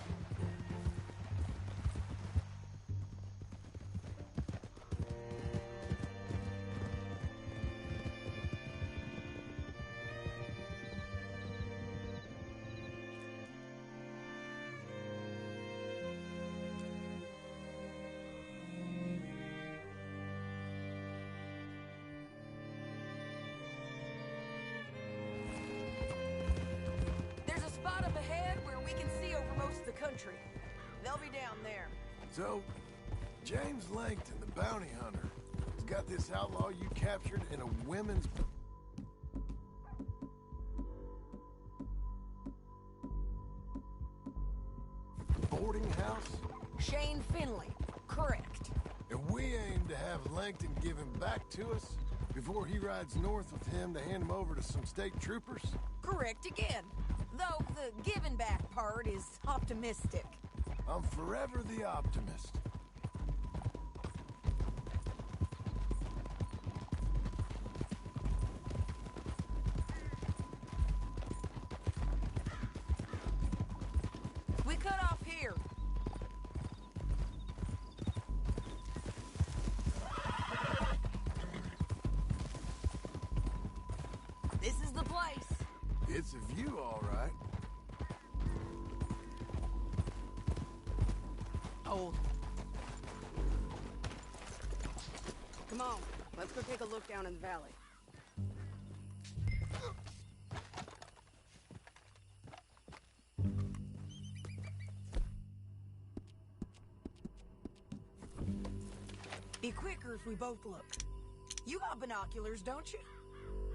S12: Country. They'll be down there.
S1: So, James Langton, the bounty hunter, has got this outlaw you captured in a women's boarding house?
S12: Shane Finley, correct.
S1: And we aim to have have Langton give him back to us before he rides north with him to hand him over to some state troopers?
S12: Correct again. Though the giving back part is optimistic.
S1: I'm forever the optimist.
S12: We cut off here. This is the place.
S1: It's a view, all right.
S12: Hold. Come on, let's go take a look down in the valley. Be quicker if we both look. You got binoculars, don't you?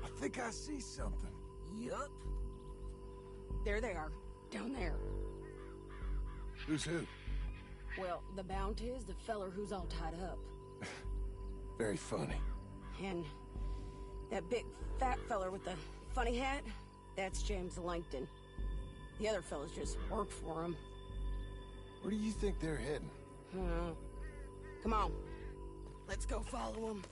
S1: I think I see something.
S12: Yup. There they are, down there.
S1: Who's who?
S12: Well, the Bounty is the feller who's all tied up.
S1: Very funny.
S12: And that big fat feller with the funny hat, that's James Langton. The other fellas just work for him.
S1: Where do you think they're heading?
S12: Come on. Let's go follow them.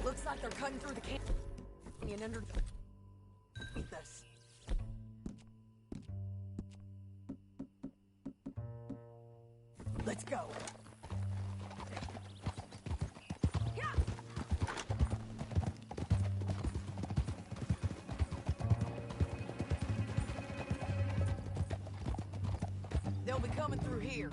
S12: Looks like they're cutting through the canyon underneath us. Let's go. Yeah. They'll be coming through here.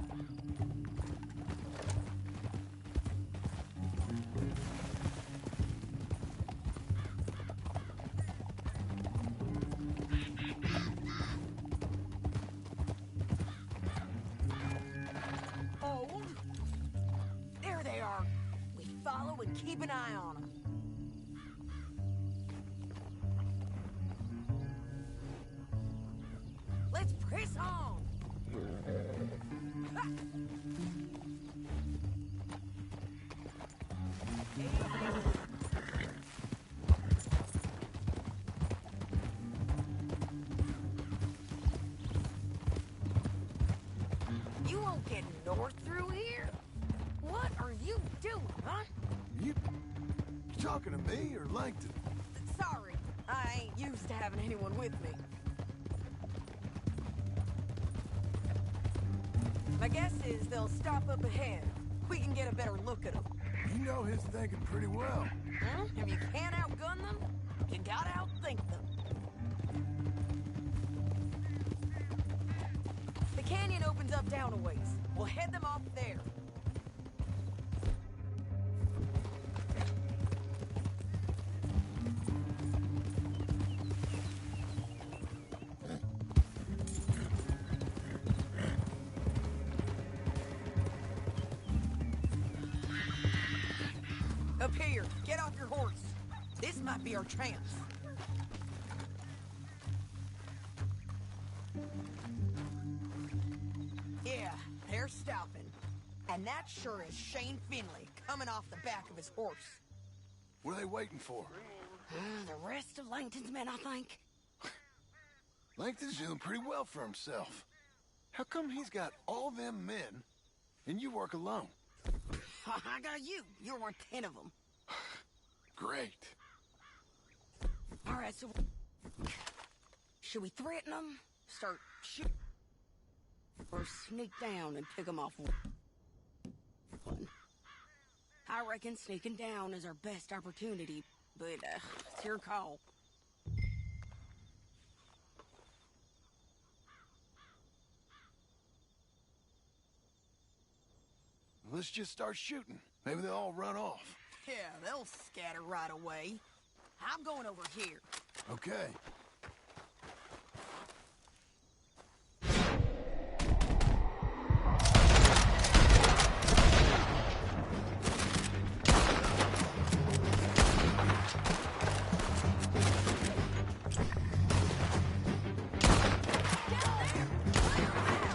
S12: Keep an eye on them. Let's press on. You won't get north through here? What are you doing, huh?
S1: You talking to me or Langton?
S12: Sorry, I ain't used to having anyone with me. My guess is they'll stop up ahead. We can get a better look at them.
S1: You know his thinking pretty well.
S12: Huh? If you can't outgun them, you gotta outthink them. The canyon opens up down a ways. We'll head them off there. Up here, get off your horse. This might be our chance. Yeah, they're stopping. And that sure is Shane Finley coming off the back of his horse.
S1: What are they waiting for?
S12: The rest of Langton's men, I think.
S1: Langton's doing pretty well for himself. How come he's got all them men, and you work alone?
S12: I got you. You're worth 10 of them.
S1: Great.
S12: All right, so should we threaten them, start shooting, or sneak down and pick them off one? I reckon sneaking down is our best opportunity, but it's your call.
S1: Let's just start shooting. Maybe they'll all run off.
S12: Yeah, they'll scatter right away. I'm going over here.
S1: Okay.
S12: Down there!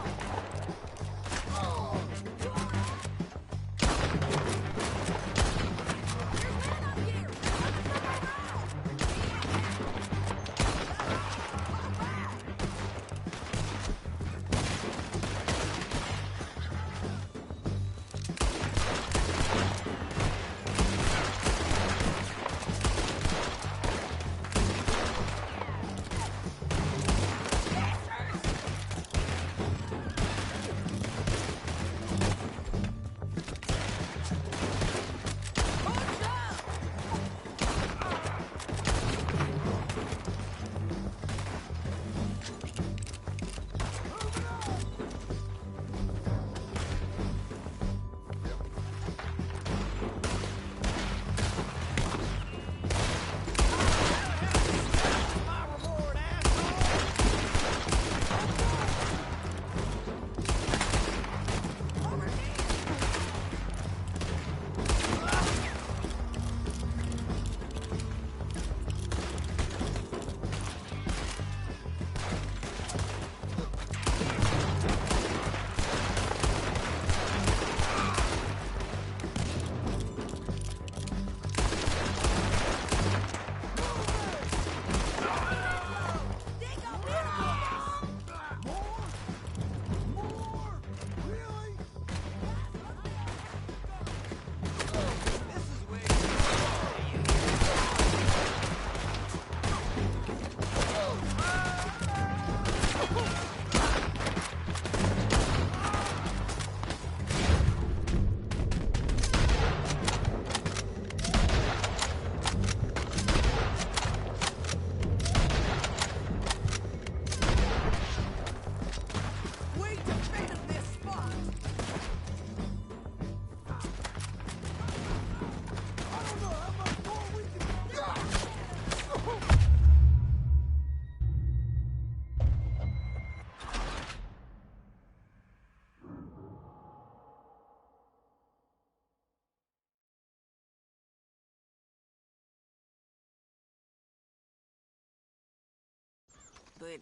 S12: but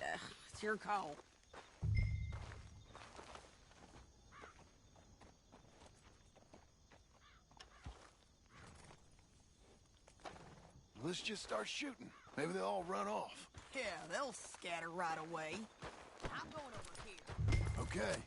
S12: it's your call.
S1: Let's just start shooting. Maybe they'll all run off.
S12: Yeah, they'll scatter right away. I'm going over here.
S1: Okay.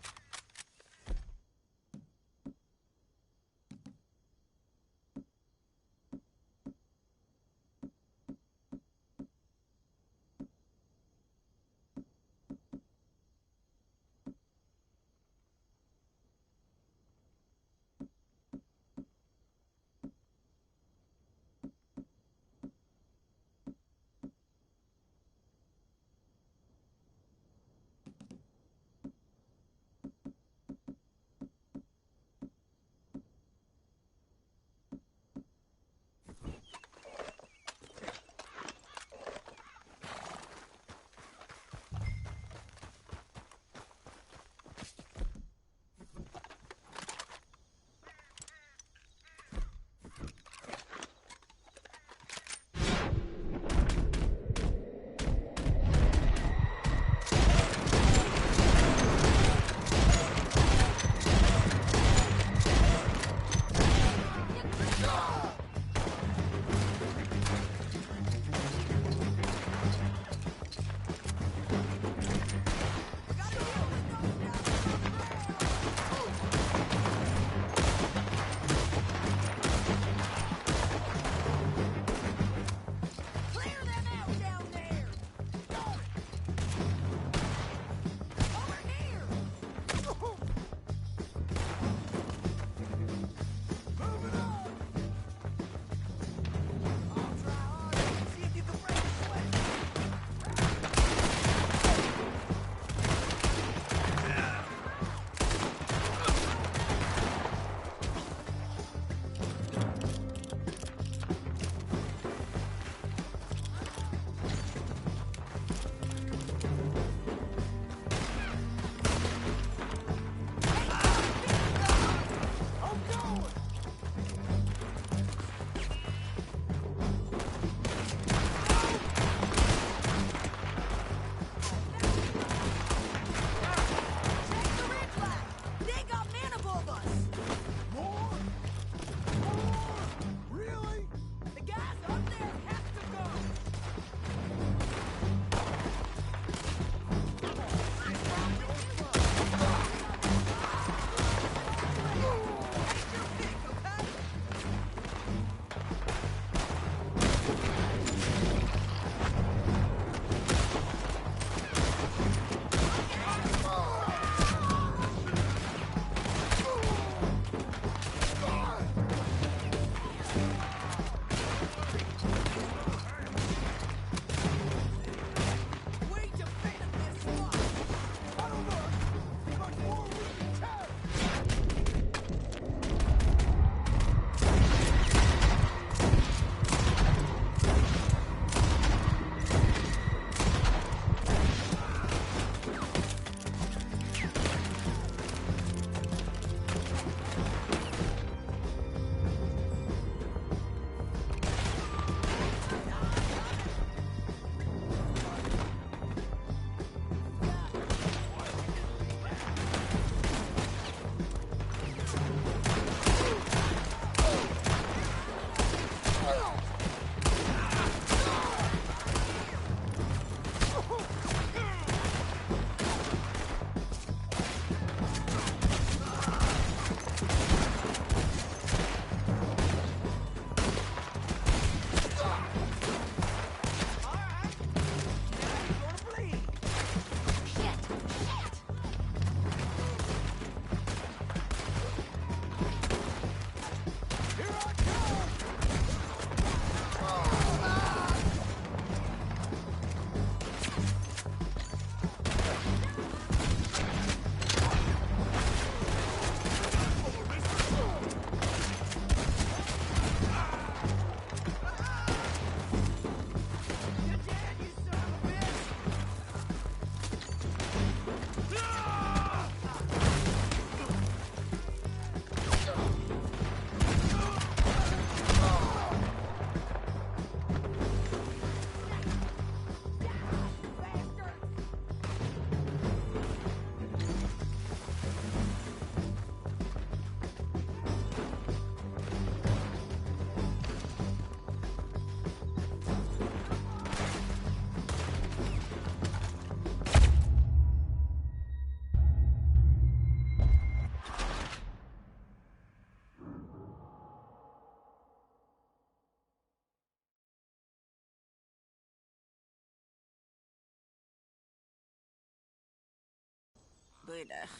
S12: but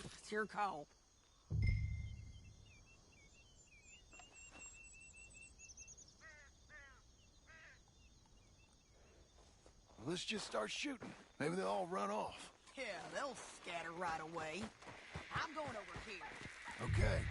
S12: it's your call.
S1: Let's just start shooting. Maybe they'll all run off.
S12: Yeah, they'll scatter right away. I'm going over here.
S1: Okay.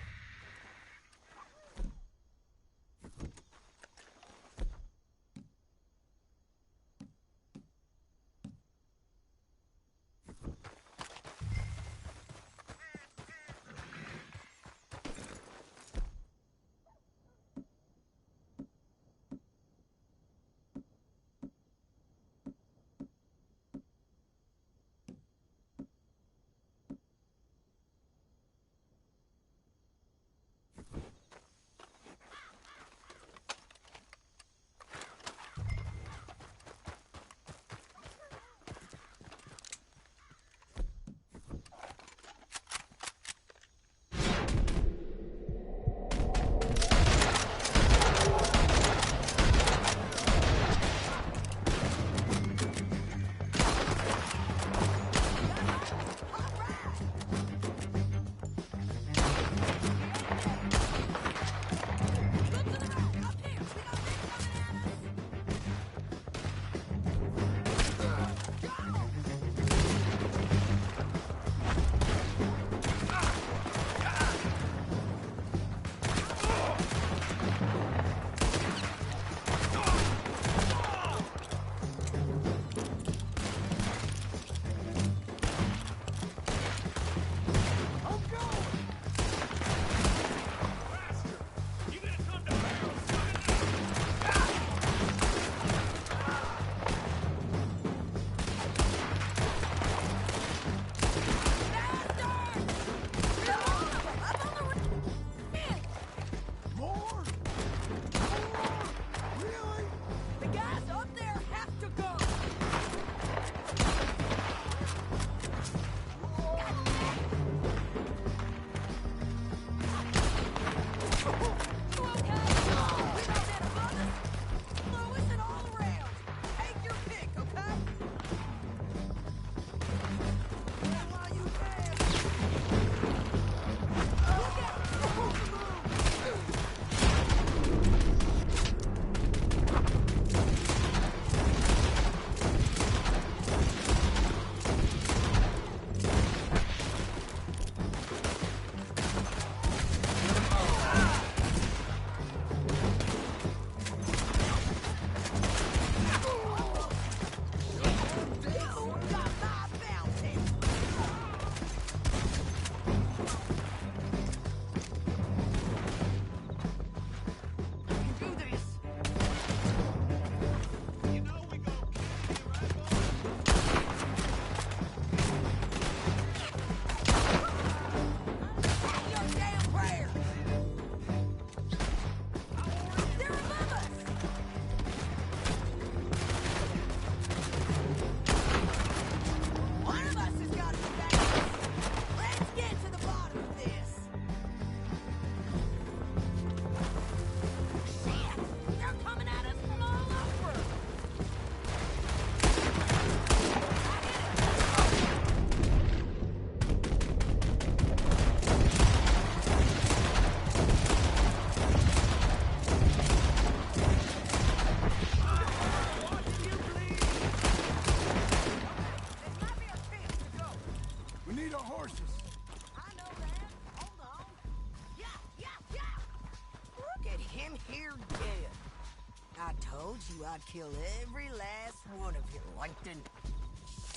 S12: I'd kill every last one of you, Langton.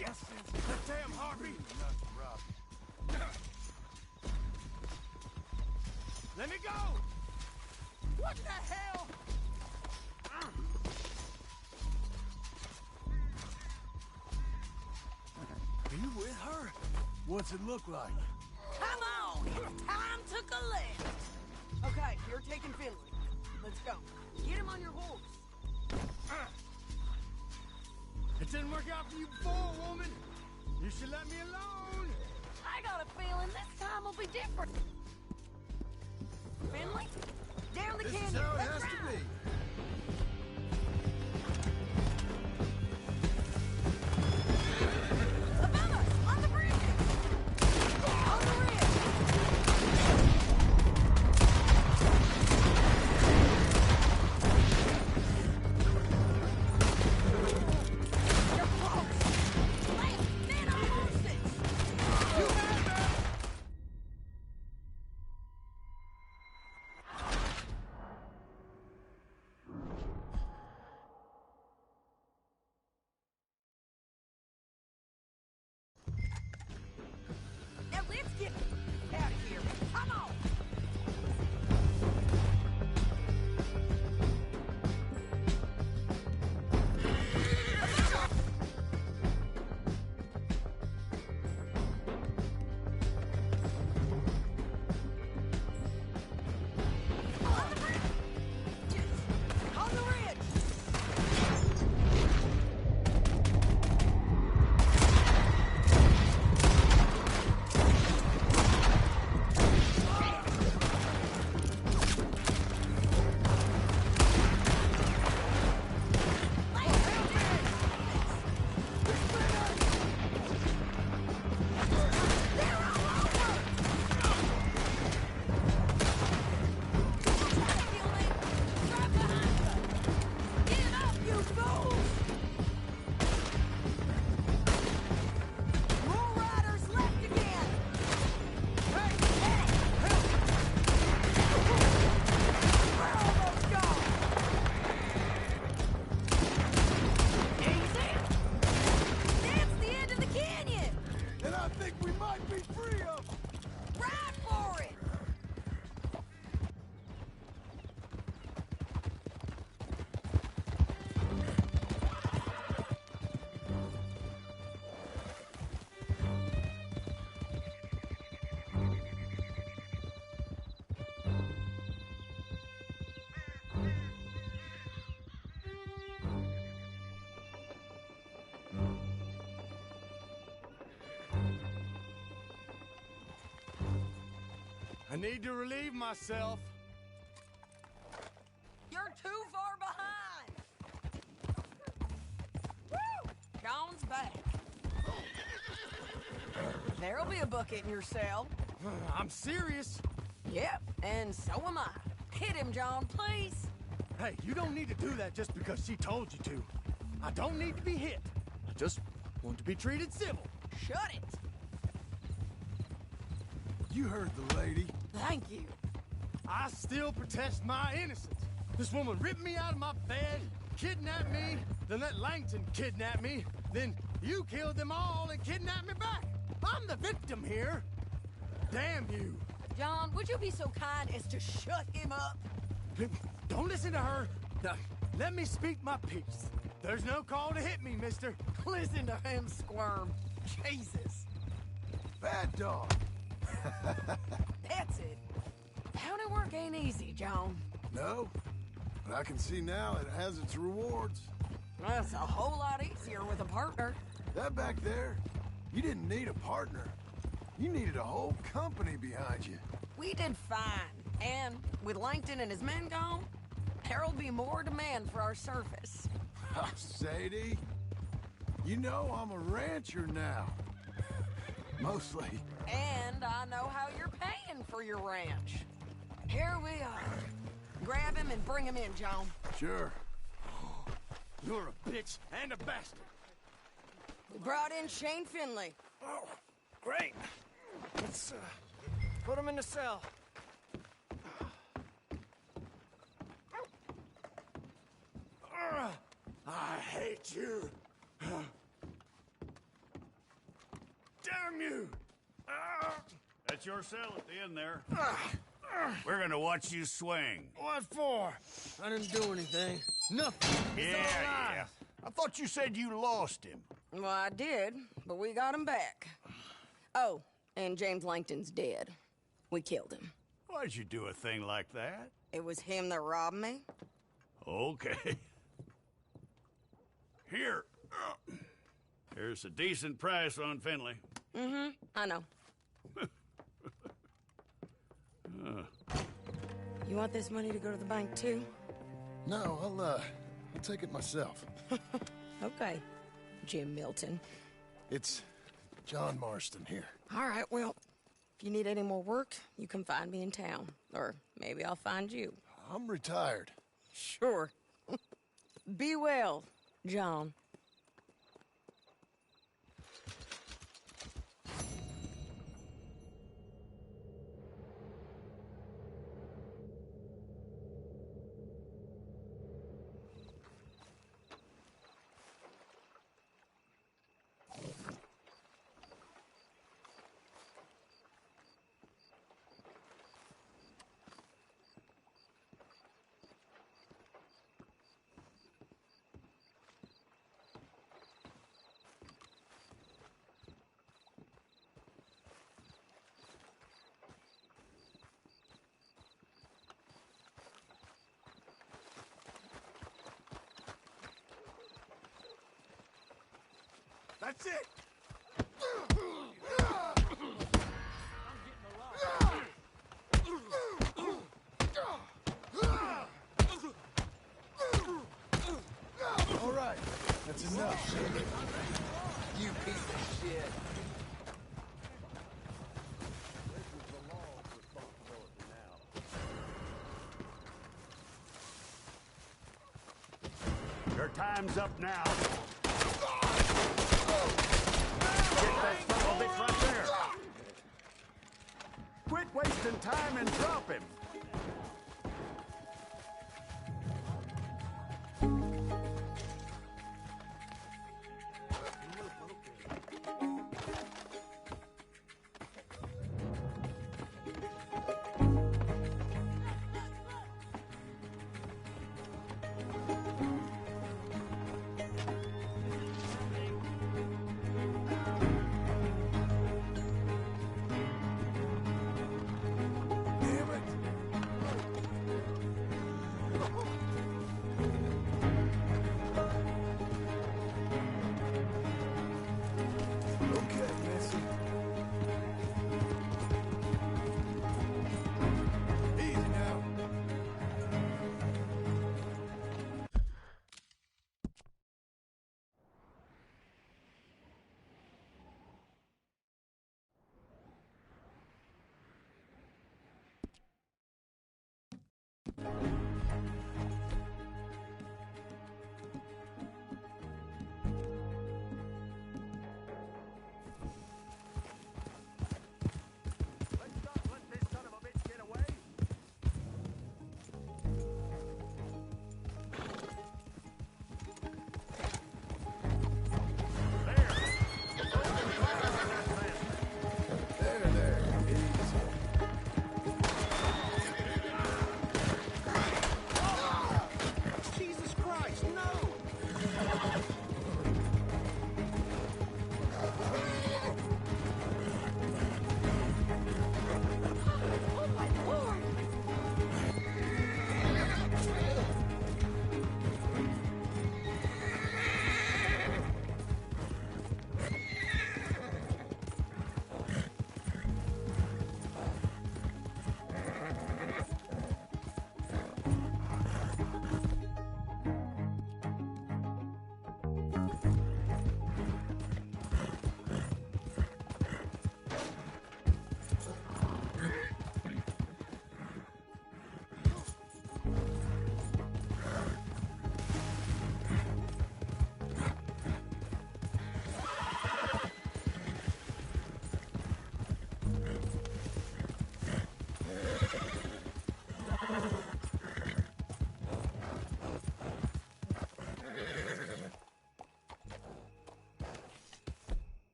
S1: Yes, damn Harvey!
S9: Let me go! What the hell?
S1: Are you with her? What's it look like?
S12: Come on! It's time to collect! Okay, you're taking Finley. Let's go. Get him on your horse.
S9: It didn't work out for you before, woman. You should let me alone.
S12: I got a feeling this time will be different. Finley, down the canyon.
S1: This is how it
S12: Let's
S1: has to
S12: ride.
S1: be.
S12: Above us, on the bridge.
S1: I need to relieve myself.
S12: You're too far behind! Woo! John's back. There'll be a bucket in your cell.
S1: I'm serious.
S12: Yep, and so am I. Hit him, John, please.
S1: Hey, you don't need to do that just because she told you to. I don't need to be hit. I just want to be treated civil.
S12: Shut it.
S1: You heard the lady.
S12: Thank you.
S1: I still protest my innocence. This woman ripped me out of my bed, kidnapped me, then let Langton kidnap me, then you killed them all and kidnapped me back. I'm the victim here. Damn you.
S12: John, would you be so kind as to shut him up?
S1: Don't listen to her. Now, let me speak my piece. There's no call to hit me, mister.
S12: Listen to him squirm. Jesus.
S1: Bad dog.
S12: That's it. County work ain't easy, John.
S1: No, but I can see now it has its rewards.
S12: That's a whole lot easier with a partner.
S1: That back there, you didn't need a partner. You needed a whole company behind you.
S12: We did fine. And with Langton and his men gone, there'll be more demand for our service.
S1: Sadie, you know I'm a rancher now. Mostly.
S12: And I know how you're paying for your ranch. Here we are. Grab him and bring him in, John.
S1: Sure.
S9: You're a bitch and a bastard.
S12: We brought in Shane Finley.
S15: Oh, great. Let's put him in the cell.
S1: I hate you. Damn you.
S18: That's your cell at the end there. We're gonna watch you swing.
S15: What for? I didn't do anything. Nothing.
S18: Yeah. I thought you said you lost him.
S12: Well, I did, but we got him back. Oh, and James Langton's dead. We killed him.
S18: Why'd you do a thing like that?
S12: It was him that robbed me.
S18: Okay. Here. Here's a decent price on Finley.
S12: Mm-hmm, I know. You want this money to go to the bank, too?
S1: No, I'll take it myself.
S12: Okay, Jim Milton.
S1: It's John Marston here.
S12: All right, well, if you need any more work, you can find me in town. Or maybe I'll find you.
S1: I'm retired.
S12: Sure. Be well, John.
S1: That's it! All right, that's enough.
S13: You piece of shit.
S18: Your time's up now. Get that son of a bitch right there. Quit wasting time and drop him.